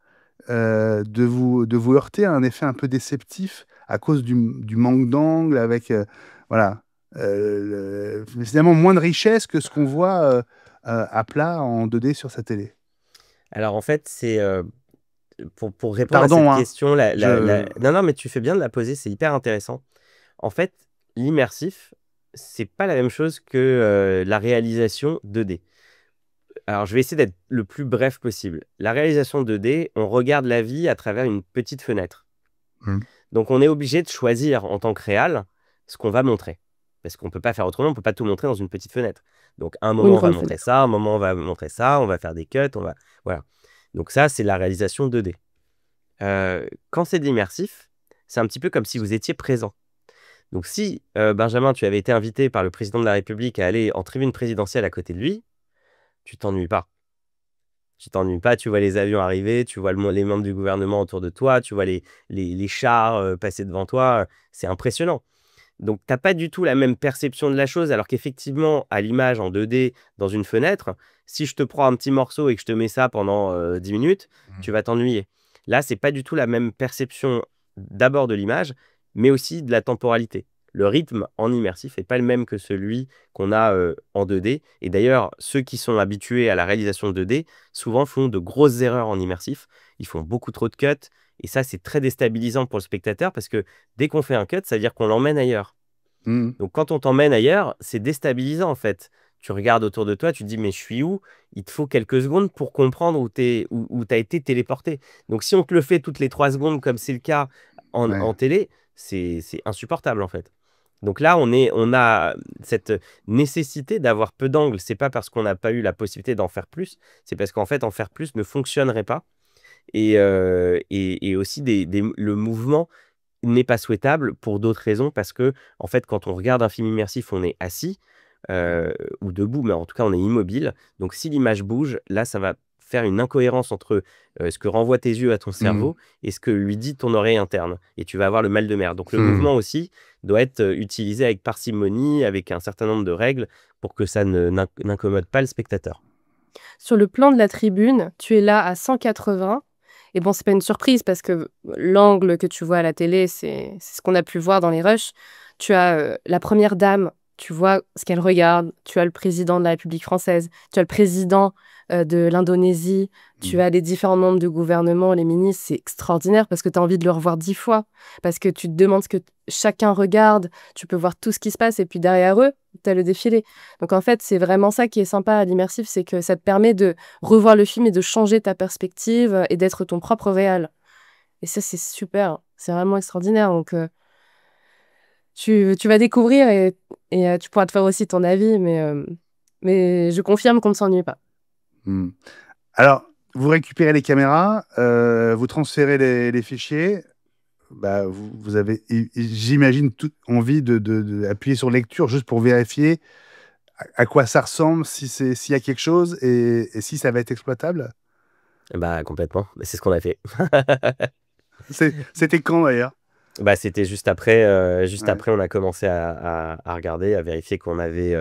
[SPEAKER 1] de vous heurter à un effet un peu déceptif à cause du manque d'angle, avec voilà, finalement moins de richesse que ce qu'on voit à plat en 2D sur sa télé?
[SPEAKER 3] Alors, en fait, c'est pour répondre à cette
[SPEAKER 1] Pardon, hein,
[SPEAKER 3] question,
[SPEAKER 1] je...
[SPEAKER 3] non, mais tu fais bien de la poser, c'est hyper intéressant. En fait, l'immersif, c'est pas la même chose que la réalisation 2D. Alors, je vais essayer d'être le plus bref possible. La réalisation 2D, on regarde la vie à travers une petite fenêtre.
[SPEAKER 1] Hmm.
[SPEAKER 3] Donc, on est obligé de choisir en tant que réal ce qu'on va montrer. Parce qu'on ne peut pas faire autrement, on ne peut pas tout montrer dans une petite fenêtre. Donc, à un
[SPEAKER 2] Ou une
[SPEAKER 3] moment, on va
[SPEAKER 2] grande
[SPEAKER 3] montrer
[SPEAKER 2] fenêtre.
[SPEAKER 3] ça, à un moment, on va montrer ça, on va faire des cuts, voilà. Donc ça, c'est la réalisation 2D. Quand c'est de l'immersif, c'est un petit peu comme si vous étiez présent. Donc si, Benjamin, tu avais été invité par le président de la République à aller en tribune présidentielle à côté de lui, tu t'ennuies pas. Tu t'ennuies pas, tu vois les avions arriver, tu vois les membres du gouvernement autour de toi, tu vois les chars passer devant toi, c'est impressionnant. Donc tu as pas du tout la même perception de la chose, alors qu'effectivement, à l'image en 2D dans une fenêtre, si je te prends un petit morceau et que je te mets ça pendant 10 minutes, tu vas t'ennuyer. Là, c'est pas du tout la même perception d'abord de l'image, mais aussi de la temporalité. Le rythme en immersif n'est pas le même que celui qu'on a en 2D. Et d'ailleurs, ceux qui sont habitués à la réalisation 2D, souvent font de grosses erreurs en immersif. Ils font beaucoup trop de cuts. Et ça, c'est très déstabilisant pour le spectateur parce que dès qu'on fait un cut, ça veut dire qu'on l'emmène ailleurs.
[SPEAKER 1] Mhm.
[SPEAKER 3] Donc quand on t'emmène ailleurs, c'est déstabilisant en fait. Tu regardes autour de toi, tu te dis mais je suis où? Il te faut quelques secondes pour comprendre où tu as été téléporté. Donc si on te le fait toutes les 3 secondes comme c'est le cas
[SPEAKER 1] Ouais.
[SPEAKER 3] en télé, c'est insupportable en fait. Donc là, on a cette nécessité d'avoir peu d'angles. C'est pas parce qu'on n'a pas eu la possibilité d'en faire plus, c'est parce qu'en fait, en faire plus ne fonctionnerait pas. Et aussi, le mouvement n'est pas souhaitable pour d'autres raisons, parce que, en fait, quand on regarde un film immersif, on est assis ou debout, mais en tout cas, on est immobile. Donc, si l'image bouge, là, ça va faire une incohérence entre ce que renvoient tes yeux à ton
[SPEAKER 1] Mhm.
[SPEAKER 3] cerveau et ce que lui dit ton oreille interne. Et tu vas avoir le mal de mer. Donc, le
[SPEAKER 1] Mhm.
[SPEAKER 3] mouvement aussi doit être utilisé avec parcimonie, avec un certain nombre de règles pour que ça n'incommode pas le spectateur.
[SPEAKER 2] Sur le plan de la tribune, tu es là à 180. Et bon, c'est pas une surprise parce que l'angle que tu vois à la télé, c'est ce qu'on a pu voir dans les rushs. Tu as la première dame, tu vois ce qu'elle regarde. Tu as le président de la République française. Tu as le président de l'Indonésie. Tu as les différents membres du gouvernement, les ministres. C'est extraordinaire parce que tu as envie de le revoir 10 fois. Parce que tu te demandes ce que chacun regarde. Tu peux voir tout ce qui se passe. Et puis derrière eux, tu as le défilé. Donc en fait, c'est vraiment ça qui est sympa à l'immersif, c'est que ça te permet de revoir le film et de changer ta perspective et d'être ton propre réal. Et ça, c'est super. C'est vraiment extraordinaire. Donc tu vas découvrir et tu pourras te faire aussi ton avis, mais je confirme qu'on ne s'ennuie pas.
[SPEAKER 1] Mhm. Alors, vous récupérez les caméras, vous transférez les fichiers. Bah, vous avez, j'imagine, envie d'appuyer sur lecture juste pour vérifier à quoi ça ressemble, s'il y a quelque chose et si ça va être exploitable.
[SPEAKER 3] Bah, complètement. Bah, c'est ce qu'on a fait.
[SPEAKER 1] C'était quand d'ailleurs?
[SPEAKER 3] Bah, c'était juste après,
[SPEAKER 1] Ouais.
[SPEAKER 3] on a commencé à regarder, à vérifier qu'on avait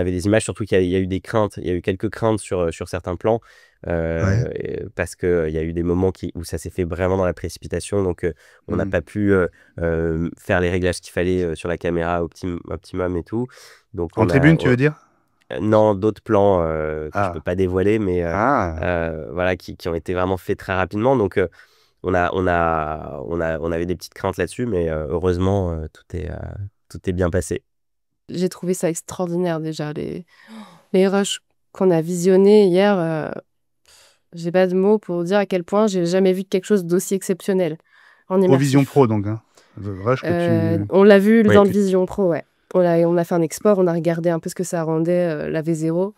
[SPEAKER 3] des images, surtout qu'il y a eu des craintes, il y a eu quelques craintes sur certains plans,
[SPEAKER 1] Ouais.
[SPEAKER 3] parce qu'il y a eu des moments où ça s'est fait vraiment dans la précipitation, donc on n'a
[SPEAKER 1] Mhm.
[SPEAKER 3] pas pu faire les réglages qu'il fallait sur la caméra optimum et tout. Donc
[SPEAKER 1] En tribune, tu veux dire?
[SPEAKER 3] non, d'autres plans que je peux
[SPEAKER 1] Ah.
[SPEAKER 3] pas dévoiler, mais
[SPEAKER 1] Ah.
[SPEAKER 3] voilà, qui ont été vraiment faits très rapidement. Donc on avait des petites craintes là-dessus, mais heureusement, tout est bien passé.
[SPEAKER 2] J'ai trouvé ça extraordinaire déjà. Les rushs qu'on a visionnés hier, j'ai pas de mots pour dire à quel point j'ai jamais vu quelque chose d'aussi exceptionnel en
[SPEAKER 1] Au Vision
[SPEAKER 2] immersif.
[SPEAKER 1] Pro, donc. Hein. Le Rush que tu.
[SPEAKER 2] On l'a vu
[SPEAKER 3] Oui,
[SPEAKER 2] dans le Vision Pro, ouais. On a fait un export, on a regardé un peu ce que ça rendait, la V0.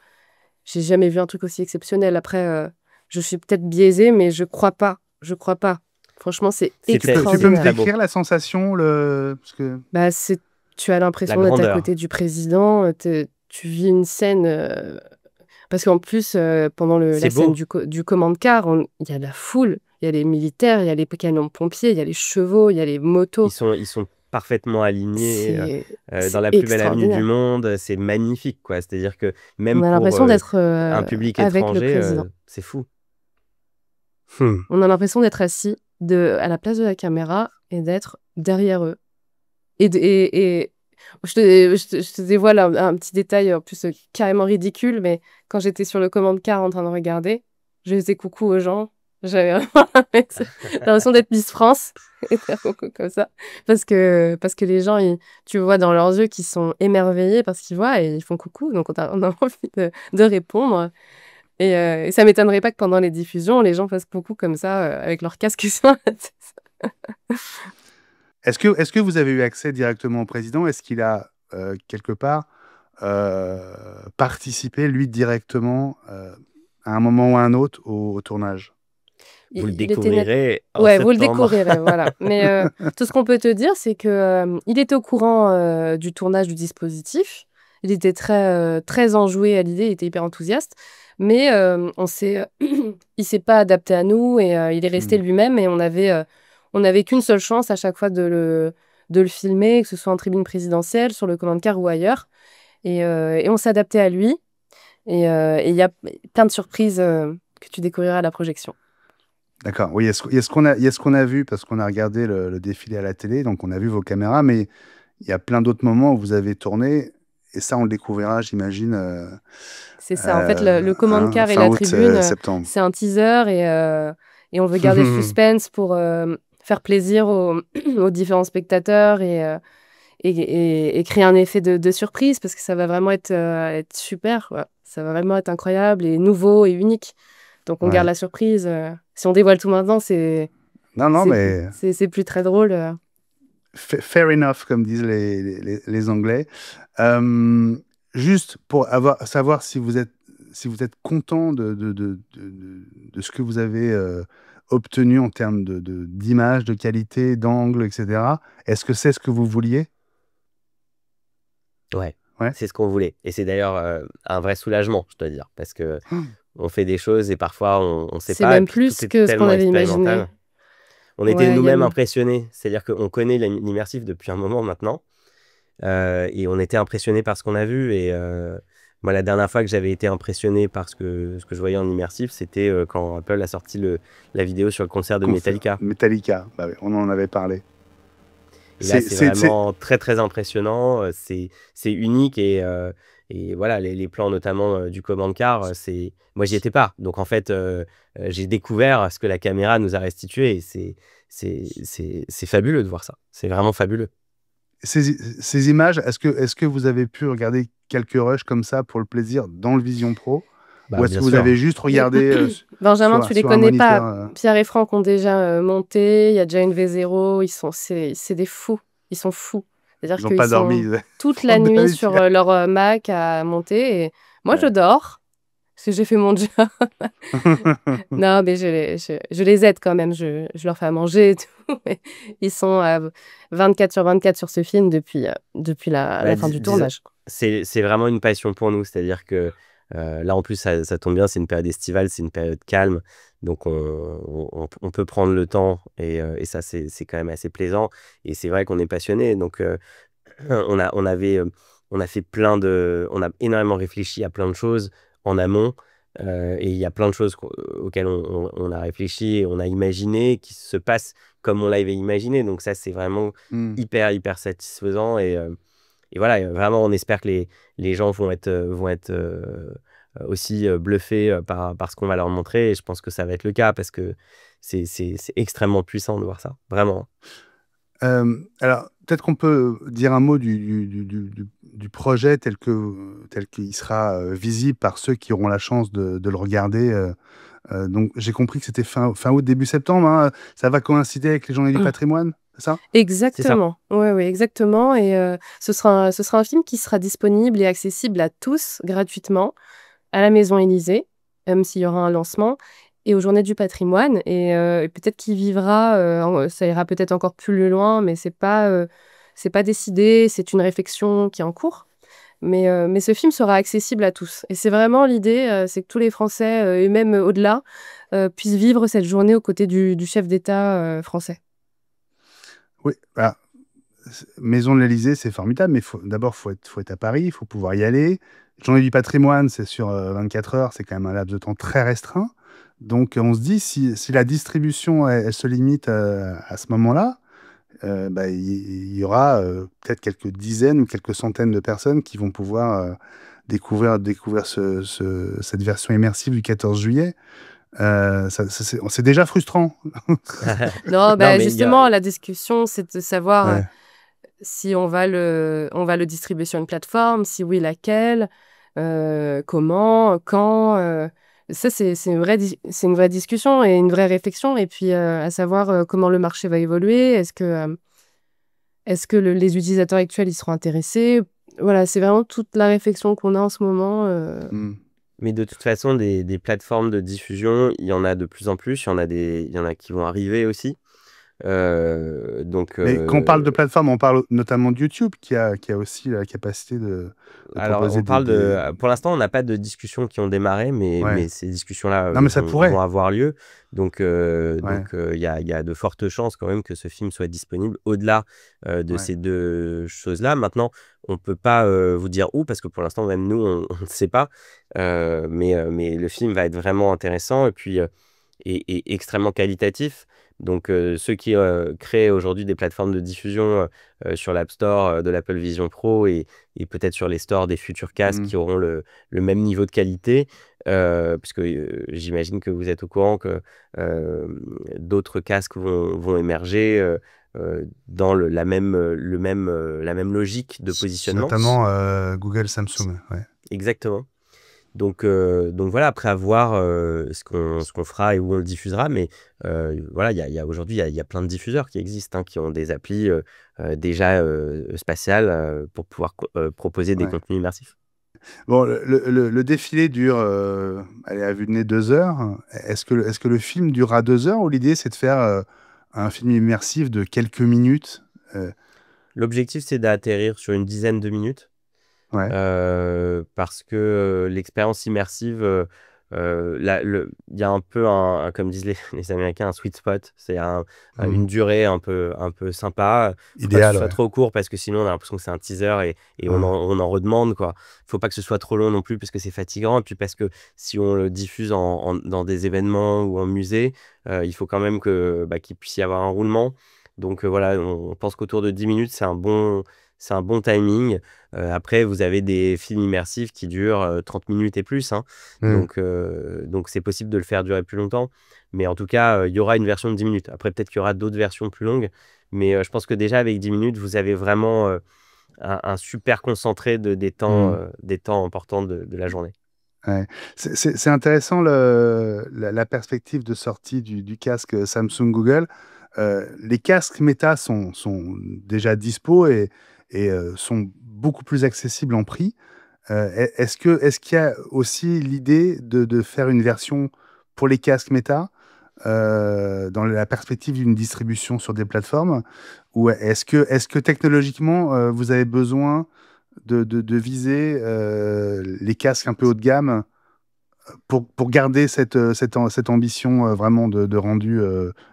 [SPEAKER 2] J'ai jamais vu un truc aussi exceptionnel. Après, je suis peut-être biaisée, mais je crois pas. Je crois pas. Franchement, c'est
[SPEAKER 1] Tu peux me
[SPEAKER 2] extraordinaire.
[SPEAKER 3] très beau.
[SPEAKER 1] décrire la sensation, parce que.
[SPEAKER 2] Bah, tu as
[SPEAKER 3] La
[SPEAKER 2] l'impression d'être à
[SPEAKER 3] grandeur.
[SPEAKER 2] côté du président. Tu vis une scène. Parce qu'en plus, pendant
[SPEAKER 3] C'est
[SPEAKER 2] la scène
[SPEAKER 3] beau.
[SPEAKER 2] du command car, il y a la foule. Il y a les militaires, il y a les camions de pompiers, il y a les chevaux, il y a les motos.
[SPEAKER 3] Ils sont parfaitement alignés dans
[SPEAKER 2] C'est
[SPEAKER 3] la plus belle avenue du
[SPEAKER 2] extraordinaire.
[SPEAKER 3] monde. C'est magnifique, quoi. C'est-à-dire que
[SPEAKER 2] On
[SPEAKER 3] même
[SPEAKER 2] a
[SPEAKER 3] pour
[SPEAKER 2] l'impression d'être
[SPEAKER 3] un public
[SPEAKER 2] avec le
[SPEAKER 3] étranger,
[SPEAKER 2] président.
[SPEAKER 3] c'est fou. Hmm.
[SPEAKER 2] On a l'impression d'être assis à la place de la caméra et d'être derrière eux. Et je te dévoile un petit détail en plus carrément ridicule, mais quand j'étais sur le command car en train de regarder, je faisais coucou aux gens. J'avais vraiment l'impression d'être Miss France et de faire coucou comme ça. Parce que les gens, tu vois dans leurs yeux qu'ils sont émerveillés parce qu'ils voient et ils font coucou. Donc on a envie de répondre. Et ça m'étonnerait pas que pendant les diffusions, les gens fassent coucou comme ça avec leur casque sur la tête.
[SPEAKER 1] Est-ce que vous avez eu accès directement au président? Est-ce qu'il a, quelque part, participé, lui, directement, à un moment ou à un autre au tournage?
[SPEAKER 3] Vous le
[SPEAKER 2] Il était
[SPEAKER 3] découvrirez en
[SPEAKER 2] ouais, vous le
[SPEAKER 3] septembre.
[SPEAKER 2] découvrirez, voilà. Mais tout ce qu'on peut te dire, c'est que il était au courant du tournage du dispositif. Il était très enjoué à l'idée, il était hyper enthousiaste. Mais il s'est pas adapté à nous et il est resté
[SPEAKER 1] Hmm.
[SPEAKER 2] lui-même. Et on avait qu'une seule chance à chaque fois de le filmer, que ce soit en tribune présidentielle, sur le command car ou ailleurs. Et on s'adaptait à lui. Et il y a plein de surprises que tu découvriras à la projection.
[SPEAKER 1] D'accord. Oui, il y a il y a ce qu'on a vu parce qu'on a regardé le défilé à la télé, donc on a vu vos caméras, mais il y a plein d'autres moments où vous avez tourné, et ça, on le découvrira, j'imagine,
[SPEAKER 2] C'est ça. En fait, le command car et
[SPEAKER 1] fin
[SPEAKER 2] la
[SPEAKER 1] août,
[SPEAKER 2] tribune,
[SPEAKER 1] septembre.
[SPEAKER 2] c'est un teaser et on veut garder le suspense pour faire plaisir aux différents spectateurs et créer un effet de surprise parce que ça va vraiment être super, quoi. Ça va vraiment être incroyable et nouveau et unique. Donc, on garde
[SPEAKER 1] Ouais.
[SPEAKER 2] la surprise. Si on dévoile tout maintenant,
[SPEAKER 1] Non, non, mais
[SPEAKER 2] c'est plus très drôle.
[SPEAKER 1] fair enough, comme disent les Anglais. Euh, Juste pour savoir si vous êtes content de ce que vous avez obtenu en termes d'image, de qualité, d'angle, etc. Est-ce que c'est ce que vous vouliez?
[SPEAKER 3] Ouais,
[SPEAKER 1] Ouais.
[SPEAKER 3] c'est ce qu'on voulait. Et c'est d'ailleurs un vrai soulagement, je dois dire, parce que
[SPEAKER 1] Hum,
[SPEAKER 3] on fait des choses et parfois on ne sait
[SPEAKER 2] C'est
[SPEAKER 3] pas, et
[SPEAKER 2] même
[SPEAKER 3] puis tout
[SPEAKER 2] plus
[SPEAKER 3] est
[SPEAKER 2] que ce qu'on
[SPEAKER 3] tellement
[SPEAKER 2] avait imaginé.
[SPEAKER 3] expérimental. On était
[SPEAKER 2] Ouais, il y a
[SPEAKER 3] nous-mêmes impressionnés, c'est-à-dire qu'on connaît l'immersif depuis un moment maintenant, et on était impressionnés par ce qu'on a vu. Et moi, la dernière fois que j'avais été impressionné par ce que je voyais en immersif, c'était quand Apple a sorti la vidéo sur le concert de Metallica.
[SPEAKER 1] Metallica, bah oui, on en avait parlé.
[SPEAKER 3] Et là, c'est
[SPEAKER 1] C'est
[SPEAKER 3] vraiment très, très impressionnant. C'est unique. Et voilà, les plans notamment du command car, moi, j'y étais pas. Donc, en fait, j'ai découvert ce que la caméra nous a restitué. Et c'est fabuleux de voir ça. C'est vraiment fabuleux.
[SPEAKER 1] ces images, est-ce que vous avez pu regarder quelques rushs comme ça pour le plaisir dans le Vision Pro? Ou
[SPEAKER 3] Bah,
[SPEAKER 1] est-ce
[SPEAKER 3] bien
[SPEAKER 1] que vous
[SPEAKER 3] sûr.
[SPEAKER 1] avez juste regardé
[SPEAKER 2] Benjamin, tu les
[SPEAKER 1] sur un
[SPEAKER 2] connais pas.
[SPEAKER 1] moniteur
[SPEAKER 2] Pierre et Franck ont déjà monté. Il y a déjà une V0. C'est des fous. Ils sont fous. C'est-à-dire
[SPEAKER 1] Ils n'ont
[SPEAKER 2] qu'ils
[SPEAKER 1] pas dormi
[SPEAKER 2] sont
[SPEAKER 1] ils
[SPEAKER 2] toute
[SPEAKER 1] font
[SPEAKER 2] la
[SPEAKER 1] de
[SPEAKER 2] nuit
[SPEAKER 1] la
[SPEAKER 2] sur
[SPEAKER 1] lumière.
[SPEAKER 2] leur Mac à monter. Et moi, je
[SPEAKER 1] Ouais.
[SPEAKER 2] dors parce que j'ai fait mon job. Non, mais je les aide quand même. Je leur fais à manger et tout. Mais ils sont 24 sur 24 sur ce film depuis
[SPEAKER 3] Bah,
[SPEAKER 2] la fin du
[SPEAKER 3] disons,
[SPEAKER 2] tournage.
[SPEAKER 3] c'est vraiment une passion pour nous. C'est-à-dire que là, en plus, ça tombe bien, c'est une période estivale, c'est une période calme. Donc, on peut prendre le temps et ça, c'est quand même assez plaisant. Et c'est vrai qu'on est passionné. Donc, on a fait on a énormément réfléchi à plein de choses en amont. Et il y a plein de choses auxquelles on a réfléchi et on a imaginé qui se passent comme on l'avait imaginé. Donc, ça, c'est vraiment
[SPEAKER 1] Hmm.
[SPEAKER 3] hyper, hyper satisfaisant. Et voilà, vraiment, on espère que les gens vont être aussi bluffés par ce qu'on va leur montrer. Et je pense que ça va être le cas parce que c'est extrêmement puissant de voir ça. Vraiment.
[SPEAKER 1] Alors, peut-être qu'on peut dire un mot du projet tel qu'il sera visible par ceux qui auront la chance de le regarder. Donc, j'ai compris que c'était fin août, début septembre, hein. Ça va coïncider avec les Journées du patrimoine, c'est ça?
[SPEAKER 3] C'est ça.
[SPEAKER 2] Exactement. Oui, oui, exactement. Et ce sera un film qui sera disponible et accessible à tous gratuitement à la Maison Élysée, même s'il y aura un lancement, et aux Journées du patrimoine. Et peut-être qu'il vivra, ça ira peut-être encore plus loin, mais c'est pas décidé, c'est une réflexion qui est en cours. Mais ce film sera accessible à tous. Et c'est vraiment l'idée, c'est que tous les Français, et même au-delà, puissent vivre cette journée aux côtés du chef d'État français.
[SPEAKER 1] Oui. Voilà. Maison de l'Élysée, c'est formidable, mais d'abord, faut être à Paris, il faut pouvoir y aller. Journée du patrimoine, c'est sur 24 heures, c'est quand même un laps de temps très restreint. Donc, on se dit, si la distribution, elle se limite à ce moment-là, bah, il y aura peut-être quelques dizaines ou quelques centaines de personnes qui vont pouvoir découvrir cette version immersive du 14 juillet. C'est déjà frustrant.
[SPEAKER 2] Non,
[SPEAKER 3] Non,
[SPEAKER 2] bah,
[SPEAKER 3] mais il y a.
[SPEAKER 2] justement, la discussion, c'est de savoir
[SPEAKER 1] Ouais.
[SPEAKER 2] si on va le distribuer sur une plateforme, si oui, laquelle, comment, quand. Ça, c'est c'est une vraie discussion et une vraie réflexion. Et puis, à savoir comment le marché va évoluer. Est-ce que les utilisateurs actuels, ils seront intéressés? Voilà, c'est vraiment toute la réflexion qu'on a en ce moment.
[SPEAKER 1] Hmm.
[SPEAKER 3] Mais de toute façon, des plateformes de diffusion, il y en a de plus en plus. Il y en a qui vont arriver aussi. Donc,
[SPEAKER 1] Mais quand on parle de plateforme, on parle notamment de YouTube qui a aussi la capacité de
[SPEAKER 3] alors,
[SPEAKER 1] proposer
[SPEAKER 3] on parle de. Pour l'instant, on n'a pas de discussions qui ont démarré,
[SPEAKER 1] Ouais.
[SPEAKER 3] mais ces discussions-là
[SPEAKER 1] Non, mais ça
[SPEAKER 3] vont
[SPEAKER 1] pourrait.
[SPEAKER 3] avoir lieu. Donc,
[SPEAKER 1] Ouais.
[SPEAKER 3] il y a de fortes chances quand même que ce film soit disponible au-delà de
[SPEAKER 1] Ouais.
[SPEAKER 3] ces deux choses-là. Maintenant, on ne peut pas vous dire où, parce que pour l'instant, même nous, on ne sait pas. Mais le film va être vraiment intéressant et extrêmement qualitatif. Donc, ceux qui créent aujourd'hui des plateformes de diffusion sur l'App Store de l'Apple Vision Pro et peut-être sur les stores des futurs casques
[SPEAKER 1] Mm.
[SPEAKER 3] qui auront le même niveau de qualité, puisque j'imagine que vous êtes au courant que euh, d'autres casques vont émerger dans la même logique de positionnement.
[SPEAKER 1] Notamment Google, Samsung. Ouais.
[SPEAKER 3] Exactement. Donc voilà, après à voir ce qu'on fera et où on le diffusera, mais voilà, aujourd'hui, il y a plein de diffuseurs qui existent, hein, qui ont des applis déjà spatiales pour pouvoir proposer des
[SPEAKER 1] Ouais.
[SPEAKER 3] contenus immersifs.
[SPEAKER 1] Bon, le défilé dure, allez, à vue de nez 2 heures. Est-ce que le film durera 2 heures ou l'idée c'est de faire un film immersif de quelques minutes? Euh,
[SPEAKER 3] L'objectif, c'est d'atterrir sur une dizaine de minutes.
[SPEAKER 1] ouais.
[SPEAKER 3] Parce que l'expérience immersive, il y a un peu, comme disent les Américains, un sweet spot. C'est
[SPEAKER 1] Mm.
[SPEAKER 3] une durée un peu sympa. Faut pas que ce
[SPEAKER 1] Idéal,
[SPEAKER 3] soit
[SPEAKER 1] ouais.
[SPEAKER 3] trop court parce que sinon on a l'impression que c'est un teaser et
[SPEAKER 1] Ouais.
[SPEAKER 3] on en redemande, quoi. Faut pas que ce soit trop long non plus parce que c'est fatigant. Et puis parce que si on le diffuse dans des événements ou en musée, il faut quand même qu'il puisse y avoir un roulement. Donc voilà, on pense qu'autour de 10 minutes, c'est un bon timing. Après, vous avez des films immersifs qui durent 30 minutes et plus, hein.
[SPEAKER 1] Mm.
[SPEAKER 3] Donc c'est possible de le faire durer plus longtemps. Mais en tout cas, il y aura une version de 10 minutes. Après, peut-être qu'il y aura d'autres versions plus longues. Mais je pense que déjà, avec 10 minutes, vous avez vraiment un super concentré
[SPEAKER 1] Mm.
[SPEAKER 3] des temps importants de la journée.
[SPEAKER 1] Ouais. C'est intéressant la perspective de sortie du casque Samsung Google. Les casques Meta sont déjà dispo et sont beaucoup plus accessibles en prix. Est-ce qu'il y a aussi l'idée de faire une version pour les casques Meta dans la perspective d'une distribution sur des plateformes? Ou est-ce que technologiquement, vous avez besoin de viser les casques un peu haut de gamme pour garder cette ambition vraiment de rendu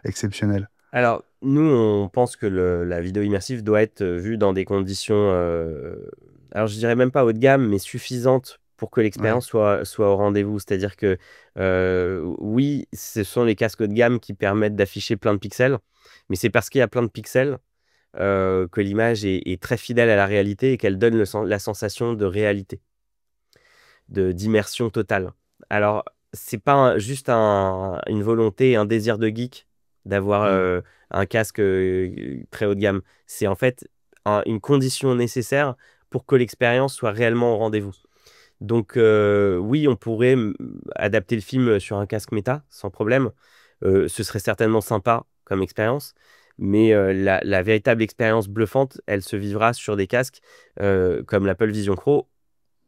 [SPEAKER 1] exceptionnel?
[SPEAKER 3] Alors, nous, on pense que la vidéo immersive doit être vue dans des conditions, alors je dirais même pas haut de gamme, mais suffisantes pour que
[SPEAKER 1] Ouais.
[SPEAKER 3] l'expérience soit au rendez-vous. C'est-à-dire que, oui, ce sont les casques haut de gamme qui permettent d'afficher plein de pixels, mais c'est parce qu'il y a plein de pixels que l'image est très fidèle à la réalité et qu'elle donne la sensation de réalité, d'immersion totale. Alors, c'est pas juste une volonté, un désir de geek d'avoir
[SPEAKER 1] Mm.
[SPEAKER 3] un casque très haut de gamme. C'est en fait une condition nécessaire pour que l'expérience soit réellement au rendez-vous. Donc, oui, on pourrait adapter le film sur un casque méta, sans problème. Ce serait certainement sympa comme expérience. Mais la véritable expérience bluffante, elle se vivra sur des casques comme l'Apple Vision Pro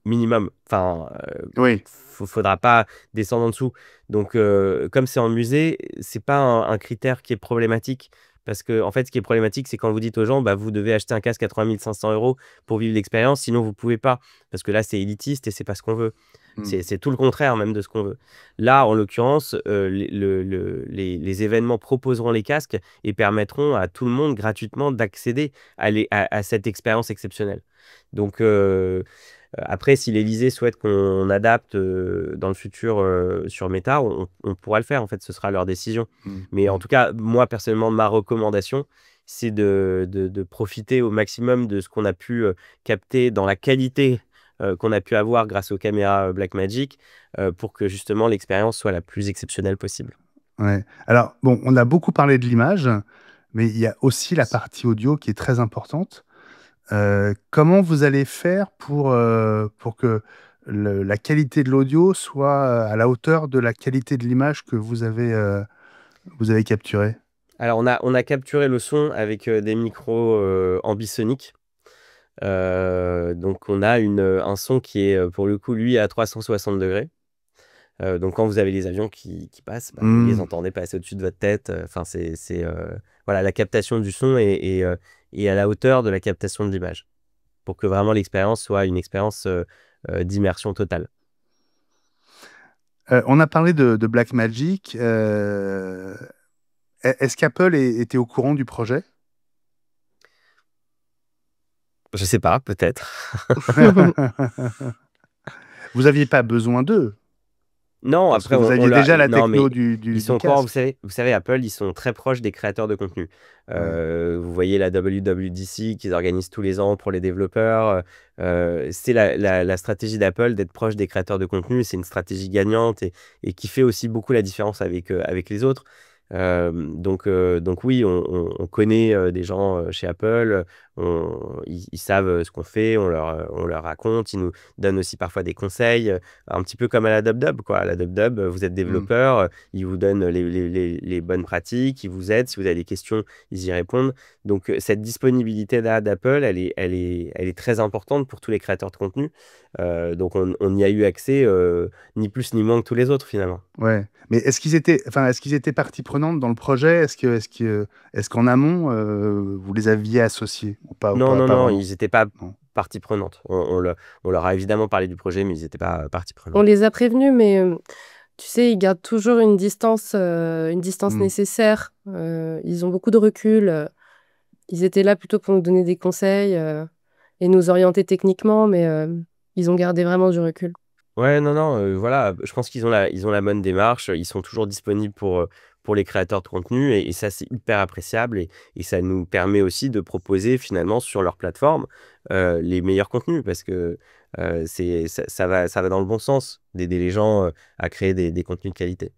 [SPEAKER 3] minimum. Enfin,
[SPEAKER 1] Oui.
[SPEAKER 3] faudra pas descendre en dessous. Donc, comme c'est en musée, c'est pas un critère qui est problématique. Parce que, en fait, ce qui est problématique, c'est quand vous dites aux gens, bah, vous devez acheter un casque à 3 500 € pour vivre l'expérience, sinon vous pouvez pas. Parce que là, c'est élitiste et c'est pas ce qu'on veut.
[SPEAKER 1] Mm.
[SPEAKER 3] C'est tout le contraire même de ce qu'on veut. Là, en l'occurrence, les événements proposeront les casques et permettront à tout le monde gratuitement d'accéder à cette expérience exceptionnelle. Donc, après, si l'Élysée souhaite qu'on adapte dans le futur sur Meta, on pourra le faire. En fait, ce sera leur décision.
[SPEAKER 1] Mm.
[SPEAKER 3] Mais en
[SPEAKER 1] Mm.
[SPEAKER 3] tout cas, moi, personnellement, ma recommandation, c'est de profiter au maximum de ce qu'on a pu capter dans la qualité qu'on a pu avoir grâce aux caméras Blackmagic pour que justement l'expérience soit la plus exceptionnelle possible.
[SPEAKER 1] Ouais. Alors, bon, on a beaucoup parlé de l'image, mais il y a aussi la partie audio qui est très importante. Comment vous allez faire pour que la qualité de l'audio soit à la hauteur de la qualité de l'image que vous avez capturée?
[SPEAKER 3] Alors, on a capturé le son avec des micros ambisoniques. Donc, on a un son qui est, pour le coup, lui, à 360 degrés. Donc quand vous avez les avions qui passent, vous les entendez passer au-dessus de votre tête. Enfin, voilà, la captation du son est à la hauteur de la captation de l'image pour que vraiment l'expérience soit une expérience d'immersion totale.
[SPEAKER 1] On a parlé de Blackmagic. Est-ce qu'Apple était au courant du projet?
[SPEAKER 3] Je sais pas, peut-être.
[SPEAKER 1] Vous n'aviez pas besoin d'eux,
[SPEAKER 3] Non,
[SPEAKER 1] parce que
[SPEAKER 3] après,
[SPEAKER 1] vous aviez
[SPEAKER 3] l'a.
[SPEAKER 1] déjà la
[SPEAKER 3] Non, mais
[SPEAKER 1] techno du
[SPEAKER 3] ils sont encore, vous
[SPEAKER 1] casque.
[SPEAKER 3] savez, Apple, ils sont très proches des créateurs de contenu.
[SPEAKER 1] Ouais.
[SPEAKER 3] Vous voyez la WWDC qu'ils organisent tous les ans pour les développeurs. C'est la stratégie d'Apple d'être proche des créateurs de contenu. C'est une stratégie gagnante et qui fait aussi beaucoup la différence avec les autres. Donc oui, on connaît des gens chez Apple. Ils savent ce qu'on fait, on leur raconte. Ils nous donnent aussi parfois des conseils. Un petit peu comme à la DubDub, quoi. À la DubDub, vous êtes
[SPEAKER 1] Mm.
[SPEAKER 3] développeur, ils vous donnent les bonnes pratiques, ils vous aident. Si vous avez des questions, ils y répondent. Donc, cette disponibilité-là d'Apple, elle est très importante pour tous les créateurs de contenu. Donc, on y a eu accès, ni plus ni moins que tous les autres, finalement.
[SPEAKER 1] Ouais. Mais est-ce qu'ils étaient partie prenante dans le projet? Est-ce qu'en amont, vous les aviez associés ou pas,
[SPEAKER 3] Non, non,
[SPEAKER 1] pas
[SPEAKER 3] non,
[SPEAKER 1] vraiment?
[SPEAKER 3] ils n'étaient pas
[SPEAKER 1] Non.
[SPEAKER 3] partie prenante. On leur a évidemment parlé du projet, mais ils n'étaient pas partie
[SPEAKER 2] On
[SPEAKER 3] prenante.
[SPEAKER 2] les a prévenus, mais tu sais, ils gardent toujours une distance
[SPEAKER 1] Mm.
[SPEAKER 2] nécessaire. Ils ont beaucoup de recul. Ils étaient là plutôt pour nous donner des conseils et nous orienter techniquement, mais ils ont gardé vraiment du recul.
[SPEAKER 3] Ouais, non, non, voilà, je pense ils ont la bonne démarche. Ils sont toujours disponibles pour les créateurs de contenu et ça, c'est hyper appréciable et ça nous permet aussi de proposer finalement sur leur plateforme les meilleurs contenus parce que ça va dans le bon sens d'aider les gens à créer des contenus de qualité.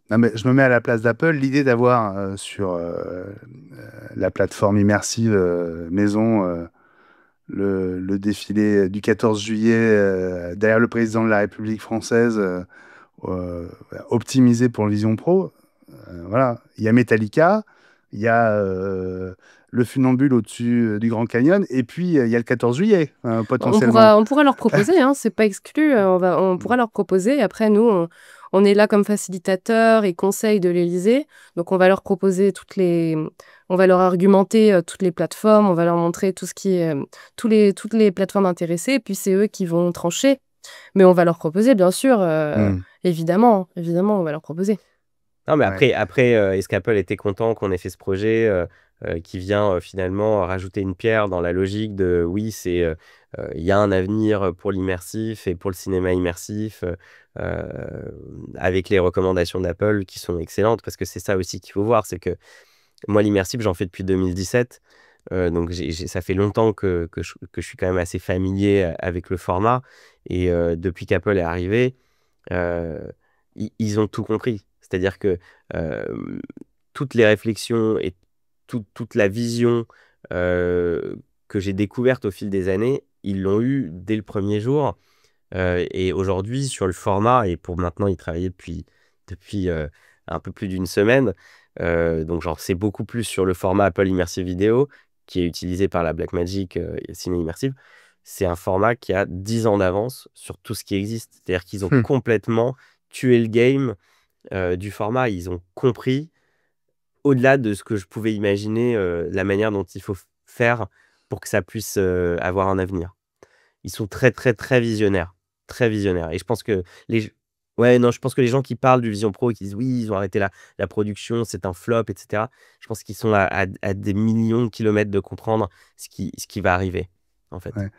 [SPEAKER 1] Non, mais je me mets à la place d'Apple. L'idée d'avoir sur la plateforme immersive maison le défilé du 14 juillet derrière le président de la République française, euh, optimisé pour le Vision Pro. Voilà. Il y a Metallica, il y a le funambule au-dessus du Grand Canyon, et puis il y a le 14 juillet, potentiellement.
[SPEAKER 2] On pourra leur proposer, hein, c'est pas exclu. On pourra leur proposer. Après, nous, on est là comme facilitateur et conseil de l'Élysée. Donc, on va leur proposer on va leur argumenter toutes les plateformes. On va leur montrer tout ce qui est, toutes les plateformes intéressées. Et puis, c'est eux qui vont trancher. Mais on va leur proposer, bien sûr.
[SPEAKER 1] Hmm.
[SPEAKER 2] Évidemment, on va leur proposer.
[SPEAKER 3] Non, mais
[SPEAKER 1] Ouais.
[SPEAKER 3] après est-ce qu'Apple était content qu'on ait fait ce projet qui vient finalement rajouter une pierre dans la logique de oui, il y a un avenir pour l'immersif et pour le cinéma immersif avec les recommandations d'Apple qui sont excellentes parce que c'est ça aussi qu'il faut voir, c'est que moi, l'immersif, j'en fais depuis 2017. Donc, ça fait longtemps que je suis quand même assez familier avec le format. Et depuis qu'Apple est arrivé, euh, ils ont tout compris. C'est-à-dire que euh, toutes les réflexions et toute la vision euh, que j'ai découverte au fil des années, ils l'ont eu dès le premier jour. Et aujourd'hui, sur le format, et pour maintenant y travailler depuis un peu plus d'une semaine, donc genre c'est beaucoup plus sur le format Apple Immersive Video, qui est utilisé par la Blackmagic Ciné Immersive. C'est un format qui a 10 ans d'avance sur tout ce qui existe. C'est-à-dire qu'ils ont
[SPEAKER 1] Hmm.
[SPEAKER 3] complètement tué le game du format. Ils ont compris, au-delà de ce que je pouvais imaginer, la manière dont il faut faire pour que ça puisse avoir un avenir. Ils sont très, très, très visionnaires. Très visionnaires. Et je pense que ouais, non, je pense que les gens qui parlent du Vision Pro et qui disent oui, ils ont arrêté la production, c'est un flop, etc. Je pense qu'ils sont à des millions de kilomètres de comprendre ce qui va arriver, en fait.
[SPEAKER 1] Ouais.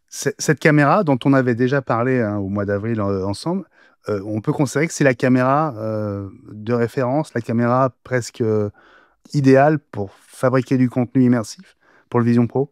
[SPEAKER 1] Cette caméra dont on avait déjà parlé hein, au mois d'avril ensemble, on peut considérer que c'est la caméra de référence, la caméra presque idéale pour fabriquer du contenu immersif pour le Vision Pro.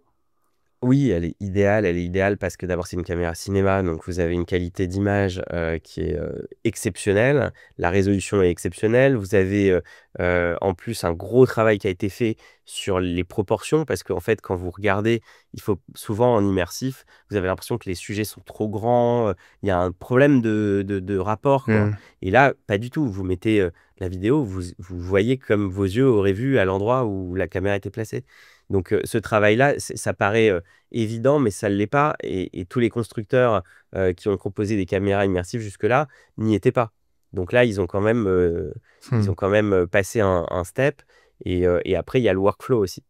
[SPEAKER 3] Oui, elle est idéale. Elle est idéale parce que d'abord, c'est une caméra cinéma, donc vous avez une qualité d'image qui est exceptionnelle. La résolution est exceptionnelle. Vous avez en plus un gros travail qui a été fait sur les proportions parce qu'en fait, quand vous regardez, il faut souvent en immersif, vous avez l'impression que les sujets sont trop grands. Il y a un problème de rapport, quoi.
[SPEAKER 1] Mm.
[SPEAKER 3] Et là, pas du tout. Vous mettez la vidéo, vous voyez comme vos yeux auraient vu à l'endroit où la caméra était placée. Donc ce travail-là, ça paraît évident, mais ça ne l'est pas. Et tous les constructeurs qui ont proposé des caméras immersives jusque-là n'y étaient pas. Donc là, ils ont quand même, passé un step. Et après, il y a le workflow aussi.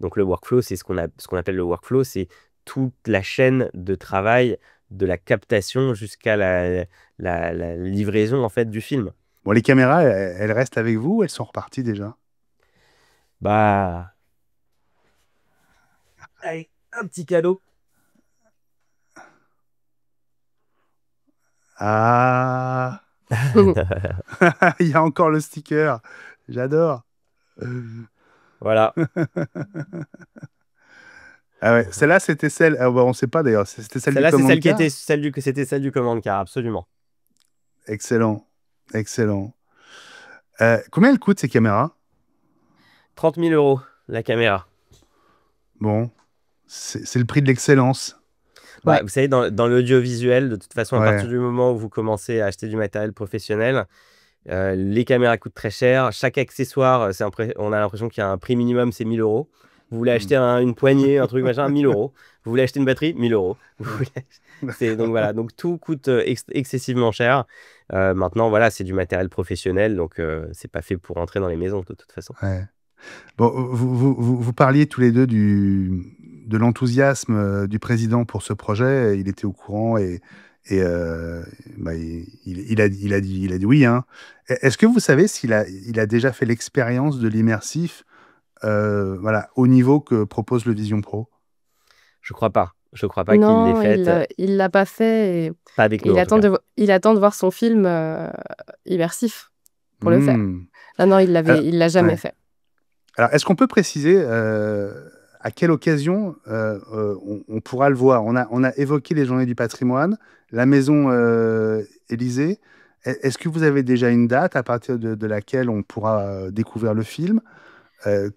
[SPEAKER 3] Donc le workflow, c'est ce qu'on appelle le workflow, c'est toute la chaîne de travail de la captation jusqu'à la livraison en fait du film.
[SPEAKER 1] Bon, les caméras, elles restent avec vous ou elles sont reparties déjà?
[SPEAKER 3] Bah, allez, un petit cadeau.
[SPEAKER 1] Ah, il y a encore le sticker. J'adore.
[SPEAKER 3] Voilà.
[SPEAKER 1] Ah ouais, celle-là, c'était celle. Ah bah, on ne sait pas d'ailleurs. C'était celle du
[SPEAKER 3] Celle-là, c'est
[SPEAKER 1] command car.
[SPEAKER 3] c'était celle du command car, absolument.
[SPEAKER 1] Excellent, excellent. Combien elles coûtent ces caméras?
[SPEAKER 3] 30 000 euros la caméra.
[SPEAKER 1] Bon, c'est le prix de l'excellence.
[SPEAKER 3] Bah,
[SPEAKER 2] Ouais.
[SPEAKER 3] vous savez, dans l'audiovisuel, de toute façon, à
[SPEAKER 1] Ouais.
[SPEAKER 3] partir du moment où vous commencez à acheter du matériel professionnel, les caméras coûtent très cher. Chaque accessoire, on a l'impression qu'il y a un prix minimum, c'est 1 000 euros. Vous voulez acheter une poignée, un truc machin, 1 000 euros. Vous voulez acheter une batterie, 1 000 euros. Donc voilà, donc tout coûte excessivement cher. Maintenant, voilà, c'est du matériel professionnel, donc c'est pas fait pour entrer dans les maisons de toute façon.
[SPEAKER 1] Ouais. Bon, vous parliez tous les deux de l'enthousiasme du président pour ce projet. Il était au courant et bah, il a dit oui, hein. Est-ce que vous savez s'il a déjà fait l'expérience de l'immersif voilà, au niveau que propose le Vision Pro?
[SPEAKER 3] Je crois pas. Je crois pas qu'il l'ait
[SPEAKER 2] Non,
[SPEAKER 3] faite.
[SPEAKER 2] il l'a pas fait et
[SPEAKER 3] Pas avec nous,
[SPEAKER 2] il
[SPEAKER 3] en tout
[SPEAKER 2] attend
[SPEAKER 3] cas.
[SPEAKER 2] il attend de voir son film immersif pour le faire.
[SPEAKER 1] Hmm.
[SPEAKER 2] Ah non, il
[SPEAKER 1] Alors,
[SPEAKER 2] l'a jamais
[SPEAKER 1] ouais.
[SPEAKER 2] fait.
[SPEAKER 1] Alors, est-ce qu'on peut préciser à quelle occasion on pourra le voir? On a évoqué les Journées du patrimoine, la maison Élysée. Est-ce que vous avez déjà une date à partir de laquelle on pourra découvrir le film?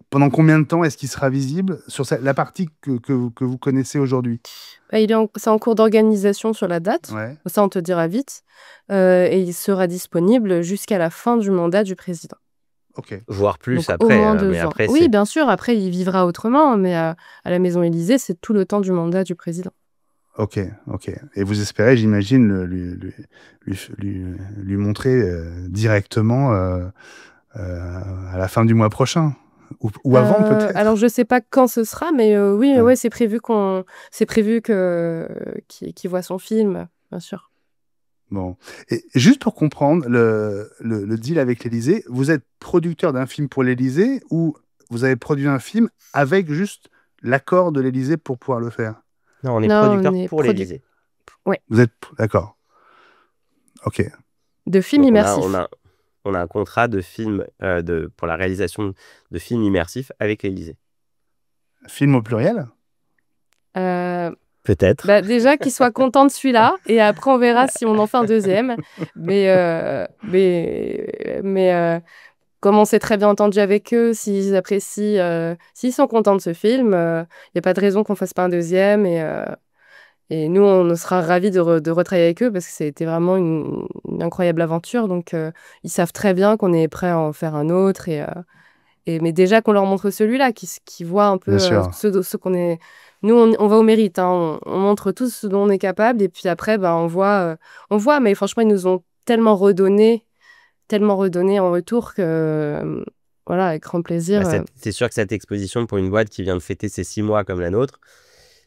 [SPEAKER 1] Pendant combien de temps est-ce qu'il sera visible sur la partie que vous connaissez aujourd'hui?
[SPEAKER 2] Bah, c'est en cours d'organisation sur la date.
[SPEAKER 1] Ouais,
[SPEAKER 2] Ça, on te dira vite. Et il sera disponible jusqu'à la fin du mandat du président.
[SPEAKER 1] ok.
[SPEAKER 3] Voire plus
[SPEAKER 2] Donc au
[SPEAKER 3] après.
[SPEAKER 2] moins
[SPEAKER 3] Mais
[SPEAKER 2] 2 ans.
[SPEAKER 3] après,
[SPEAKER 2] Oui, bien sûr, après, il vivra autrement, mais à la maison Élysée, c'est tout le temps du mandat du président.
[SPEAKER 1] Ok, ok. Et vous espérez, j'imagine, lui montrer directement à la fin du mois prochain. Ou avant, peut-être.
[SPEAKER 2] Alors, je sais pas quand ce sera, mais oui,
[SPEAKER 1] Ouais.
[SPEAKER 2] ouais, c'est prévu qu'il voit son film, bien sûr.
[SPEAKER 1] Bon. Et juste pour comprendre le deal avec l'Élysée, vous êtes producteur d'un film pour l'Élysée ou vous avez produit un film avec juste l'accord de l'Élysée pour pouvoir le faire?
[SPEAKER 3] non, on est
[SPEAKER 2] Non,
[SPEAKER 3] producteur
[SPEAKER 2] on est
[SPEAKER 3] pour l'Élysée.
[SPEAKER 1] Vous êtes... D'accord. Ok.
[SPEAKER 2] de films
[SPEAKER 3] Donc
[SPEAKER 2] immersifs.
[SPEAKER 3] on a un contrat de film pour la réalisation de films immersifs avec l'Élysée.
[SPEAKER 1] Film au pluriel?
[SPEAKER 2] Euh,
[SPEAKER 3] Peut-être.
[SPEAKER 2] Bah, déjà, qu'il soit content de celui-là, et après, on verra si on en fait un deuxième. Mais comme on s'est très bien entendu avec eux, s'ils apprécient, s'ils sont contents de ce film, il n'y a pas de raison qu'on ne fasse pas un deuxième. Et nous, on sera ravis de retravailler avec eux parce que c'était vraiment une incroyable aventure. Donc, ils savent très bien qu'on est prêt à en faire un autre. Mais déjà qu'on leur montre celui-là, qui voit un peu
[SPEAKER 1] Bien sûr.
[SPEAKER 2] ce qu'on est. Nous, on va au mérite, hein. On montre tout ce dont on est capable. Et puis après, bah, on voit. Mais franchement, ils nous ont tellement redonné en retour que, voilà, avec grand plaisir.
[SPEAKER 3] C'est sûr que cette exposition pour une boîte qui vient de fêter ses 6 mois comme la nôtre,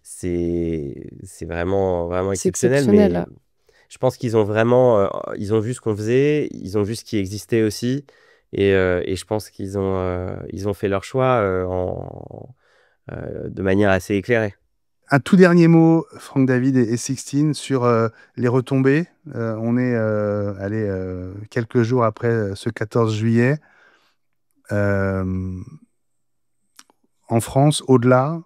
[SPEAKER 3] c'est vraiment, vraiment
[SPEAKER 2] C'est
[SPEAKER 3] exceptionnel.
[SPEAKER 2] exceptionnel,
[SPEAKER 3] Mais
[SPEAKER 2] là.
[SPEAKER 3] je pense qu'ils ont vraiment, ils ont vu ce qu'on faisait, ils ont vu ce qui existait aussi. Et je pense qu'ils ont fait leur choix de manière assez éclairée.
[SPEAKER 1] Un tout dernier mot, Franck David et Sixtine, sur les retombées. On est allez, quelques jours après ce 14 juillet. En France, au-delà.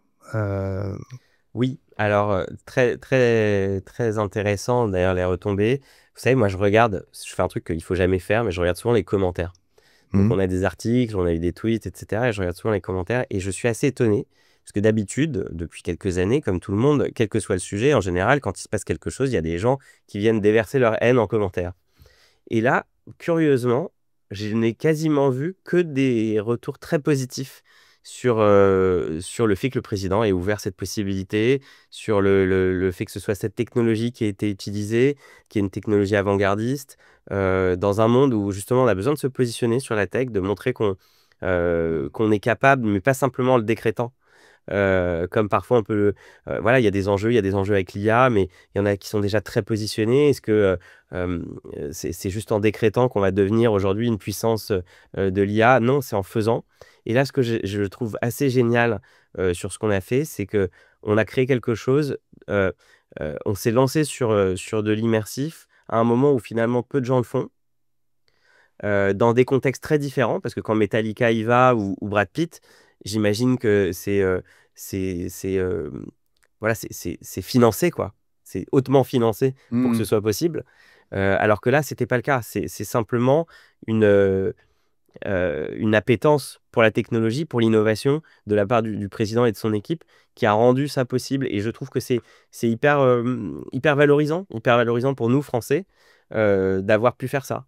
[SPEAKER 3] Oui, alors très, très, très intéressant d'ailleurs les retombées. Vous savez, moi je fais un truc qu'il faut jamais faire, mais je regarde souvent les commentaires. Donc on a des articles, on a eu des tweets, etc. Et je regarde souvent les commentaires et je suis assez étonné. Parce que d'habitude, depuis quelques années, comme tout le monde, quel que soit le sujet, en général, quand il se passe quelque chose, il y a des gens qui viennent déverser leur haine en commentaire. Et là, curieusement, je n'ai quasiment vu que des retours très positifs sur le fait que le président ait ouvert cette possibilité, sur le fait que ce soit cette technologie qui a été utilisée, qui est une technologie avant-gardiste, dans un monde où justement on a besoin de se positionner sur la tech, de montrer qu'on est capable, mais pas simplement en le décrétant. Comme parfois on peut, voilà, il y a des enjeux avec l'IA, mais il y en a qui sont déjà très positionnés. Est-ce que c'est juste en décrétant qu'on va devenir aujourd'hui une puissance de l'IA? Non, c'est en faisant. Et là, ce que je trouve assez génial sur ce qu'on a fait, c'est que on a créé quelque chose. On s'est lancé sur de l'immersif à un moment où finalement peu de gens le font. Dans des contextes très différents, parce que quand Metallica y va ou Brad Pitt, j'imagine que voilà, c'est financé, quoi. C'est hautement financé pour que ce soit possible. Alors que là, c'était pas le cas. C'est simplement une appétence pour la technologie, pour l'innovation de la part du président et de son équipe qui a rendu ça possible. Et je trouve que c'est hyper valorisant pour nous, Français, d'avoir pu faire ça.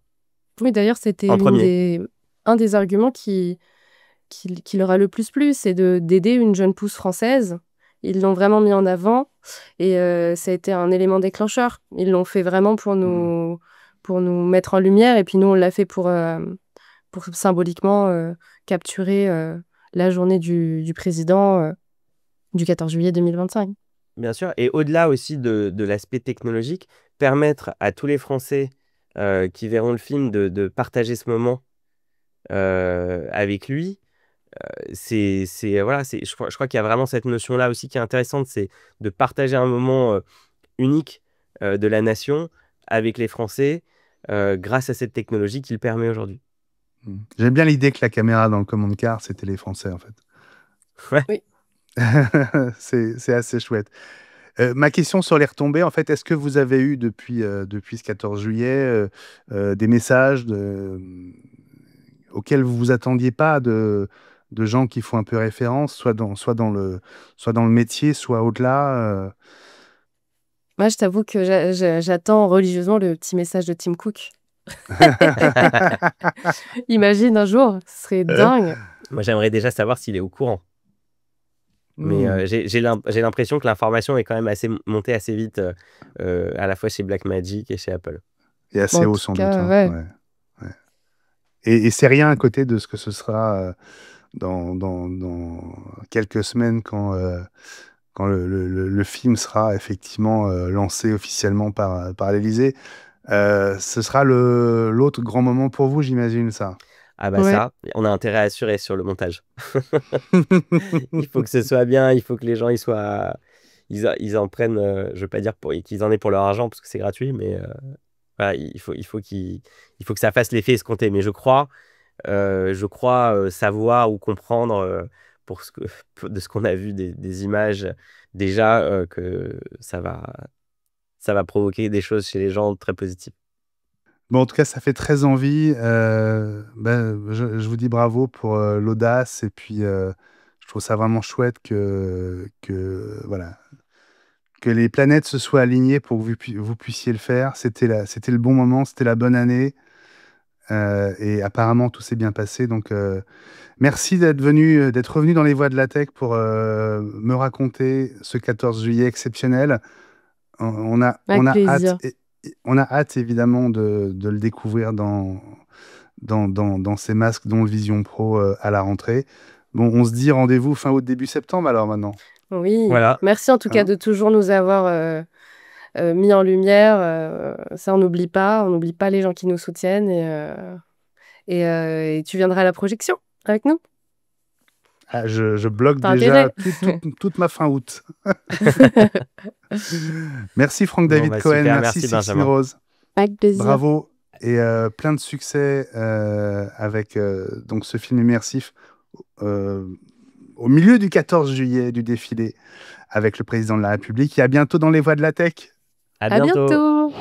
[SPEAKER 2] Oui, d'ailleurs, c'était
[SPEAKER 3] En premier.
[SPEAKER 2] un des arguments qui leur a le plus plu, c'est d'aider une jeune pousse française. Ils l'ont vraiment mis en avant et ça a été un élément déclencheur. Ils l'ont fait vraiment pour nous mettre en lumière et puis nous, on l'a fait pour symboliquement capturer la journée du président du 14 juillet 2025.
[SPEAKER 3] Bien sûr, et au-delà aussi de l'aspect technologique, permettre à tous les Français qui verront le film de partager ce moment avec lui, voilà, je crois qu'il y a vraiment cette notion-là aussi qui est intéressante, c'est de partager un moment unique de la nation avec les Français grâce à cette technologie qu'il permet aujourd'hui.
[SPEAKER 1] J'aime bien l'idée que la caméra dans le command car, c'était les Français, en fait.
[SPEAKER 3] Ouais.
[SPEAKER 2] Oui.
[SPEAKER 1] C'est assez chouette. Ma question sur les retombées, en fait, est-ce que vous avez eu depuis ce 14 juillet des messages auxquels vous vous attendiez pas de gens qui font un peu référence, soit dans le métier, soit au-delà
[SPEAKER 2] Moi, je t'avoue que j'attends religieusement le petit message de Tim Cook. Imagine un jour, ce serait dingue.
[SPEAKER 3] Moi, j'aimerais déjà savoir s'il est au courant. Mais j'ai l'impression que l'information est quand même montée assez vite, à la fois chez Blackmagic et chez Apple.
[SPEAKER 1] Et assez haut, sans doute. Hein.
[SPEAKER 2] Ouais.
[SPEAKER 1] Ouais. Et c'est rien à côté de ce que ce sera dans quelques semaines quand le film sera effectivement lancé officiellement par l'Élysée. Ce sera l'autre grand moment pour vous, j'imagine, ça.
[SPEAKER 3] Ah bah
[SPEAKER 2] Ouais.
[SPEAKER 3] ça, on a intérêt à assurer sur le montage. Il faut que ce soit bien, il faut que les gens ils en prennent, je veux pas dire qu'ils en aient pour leur argent parce que c'est gratuit, mais voilà, il faut que ça fasse l'effet escompté. Mais je crois savoir ou comprendre de ce qu'on a vu des images déjà que ça va provoquer des choses chez les gens très positives.
[SPEAKER 1] Bon, en tout cas, ça fait très envie. Je vous dis bravo pour l'audace et puis je trouve ça vraiment chouette voilà, que les planètes se soient alignées pour que vous puissiez le faire. C'était le bon moment, c'était la bonne année et apparemment tout s'est bien passé. Donc merci d'être revenu dans les voies de la tech pour me raconter ce 14 juillet exceptionnel. On a
[SPEAKER 2] plaisir.
[SPEAKER 1] On a hâte évidemment de le découvrir dans ces masques, dont le Vision Pro à la rentrée. Bon, on se dit rendez-vous fin août, début septembre alors maintenant.
[SPEAKER 2] Oui,
[SPEAKER 3] Voilà.
[SPEAKER 2] Merci en tout cas de toujours nous avoir mis en lumière. Ça, on n'oublie pas les gens qui nous soutiennent et tu viendras à la projection avec nous.
[SPEAKER 1] Ah, je bloque
[SPEAKER 2] T'as
[SPEAKER 1] déjà
[SPEAKER 2] intérêt.
[SPEAKER 1] toute ma fin août. Merci Franck-David Cohen,
[SPEAKER 3] super,
[SPEAKER 1] merci
[SPEAKER 3] merci,
[SPEAKER 1] Sixtine
[SPEAKER 3] Benjamin.
[SPEAKER 1] Rose.
[SPEAKER 2] Avec plaisir.
[SPEAKER 1] Bravo et plein de succès avec donc ce film immersif au milieu du 14 juillet du défilé avec le président de la République. Et à bientôt dans les voies de la tech.
[SPEAKER 3] À
[SPEAKER 2] À bientôt.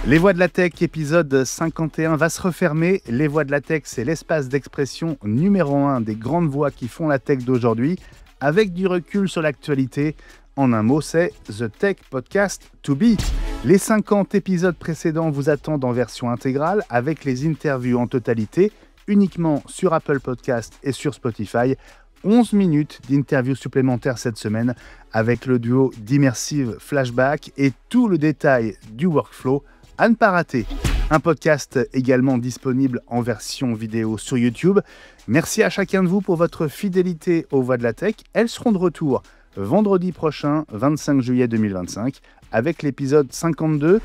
[SPEAKER 1] Les Voix de la Tech, épisode 51, va se refermer. Les Voix de la Tech, c'est l'espace d'expression numéro 1 des grandes voix qui font la tech d'aujourd'hui, avec du recul sur l'actualité. En un mot, c'est The Tech Podcast to Be. Les 50 épisodes précédents vous attendent en version intégrale, avec les interviews en totalité uniquement sur Apple Podcast et sur Spotify. 11 minutes d'interview supplémentaire cette semaine avec le duo d'Immersive Flashback et tout le détail du workflow à ne pas rater. Un podcast également disponible en version vidéo sur YouTube. Merci à chacun de vous pour votre fidélité aux Voix de la Tech. Elles seront de retour vendredi prochain, 25 juillet 2025, avec l'épisode 52.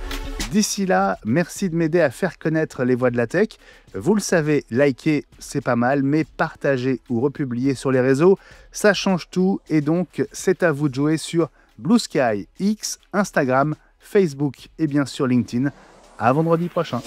[SPEAKER 1] D'ici là, merci de m'aider à faire connaître les Voix de la Tech. Vous le savez, liker, c'est pas mal, mais partager ou republier sur les réseaux, ça change tout. Et donc, c'est à vous de jouer sur Blue Sky, X, Instagram, Facebook et bien sûr LinkedIn. À vendredi prochain.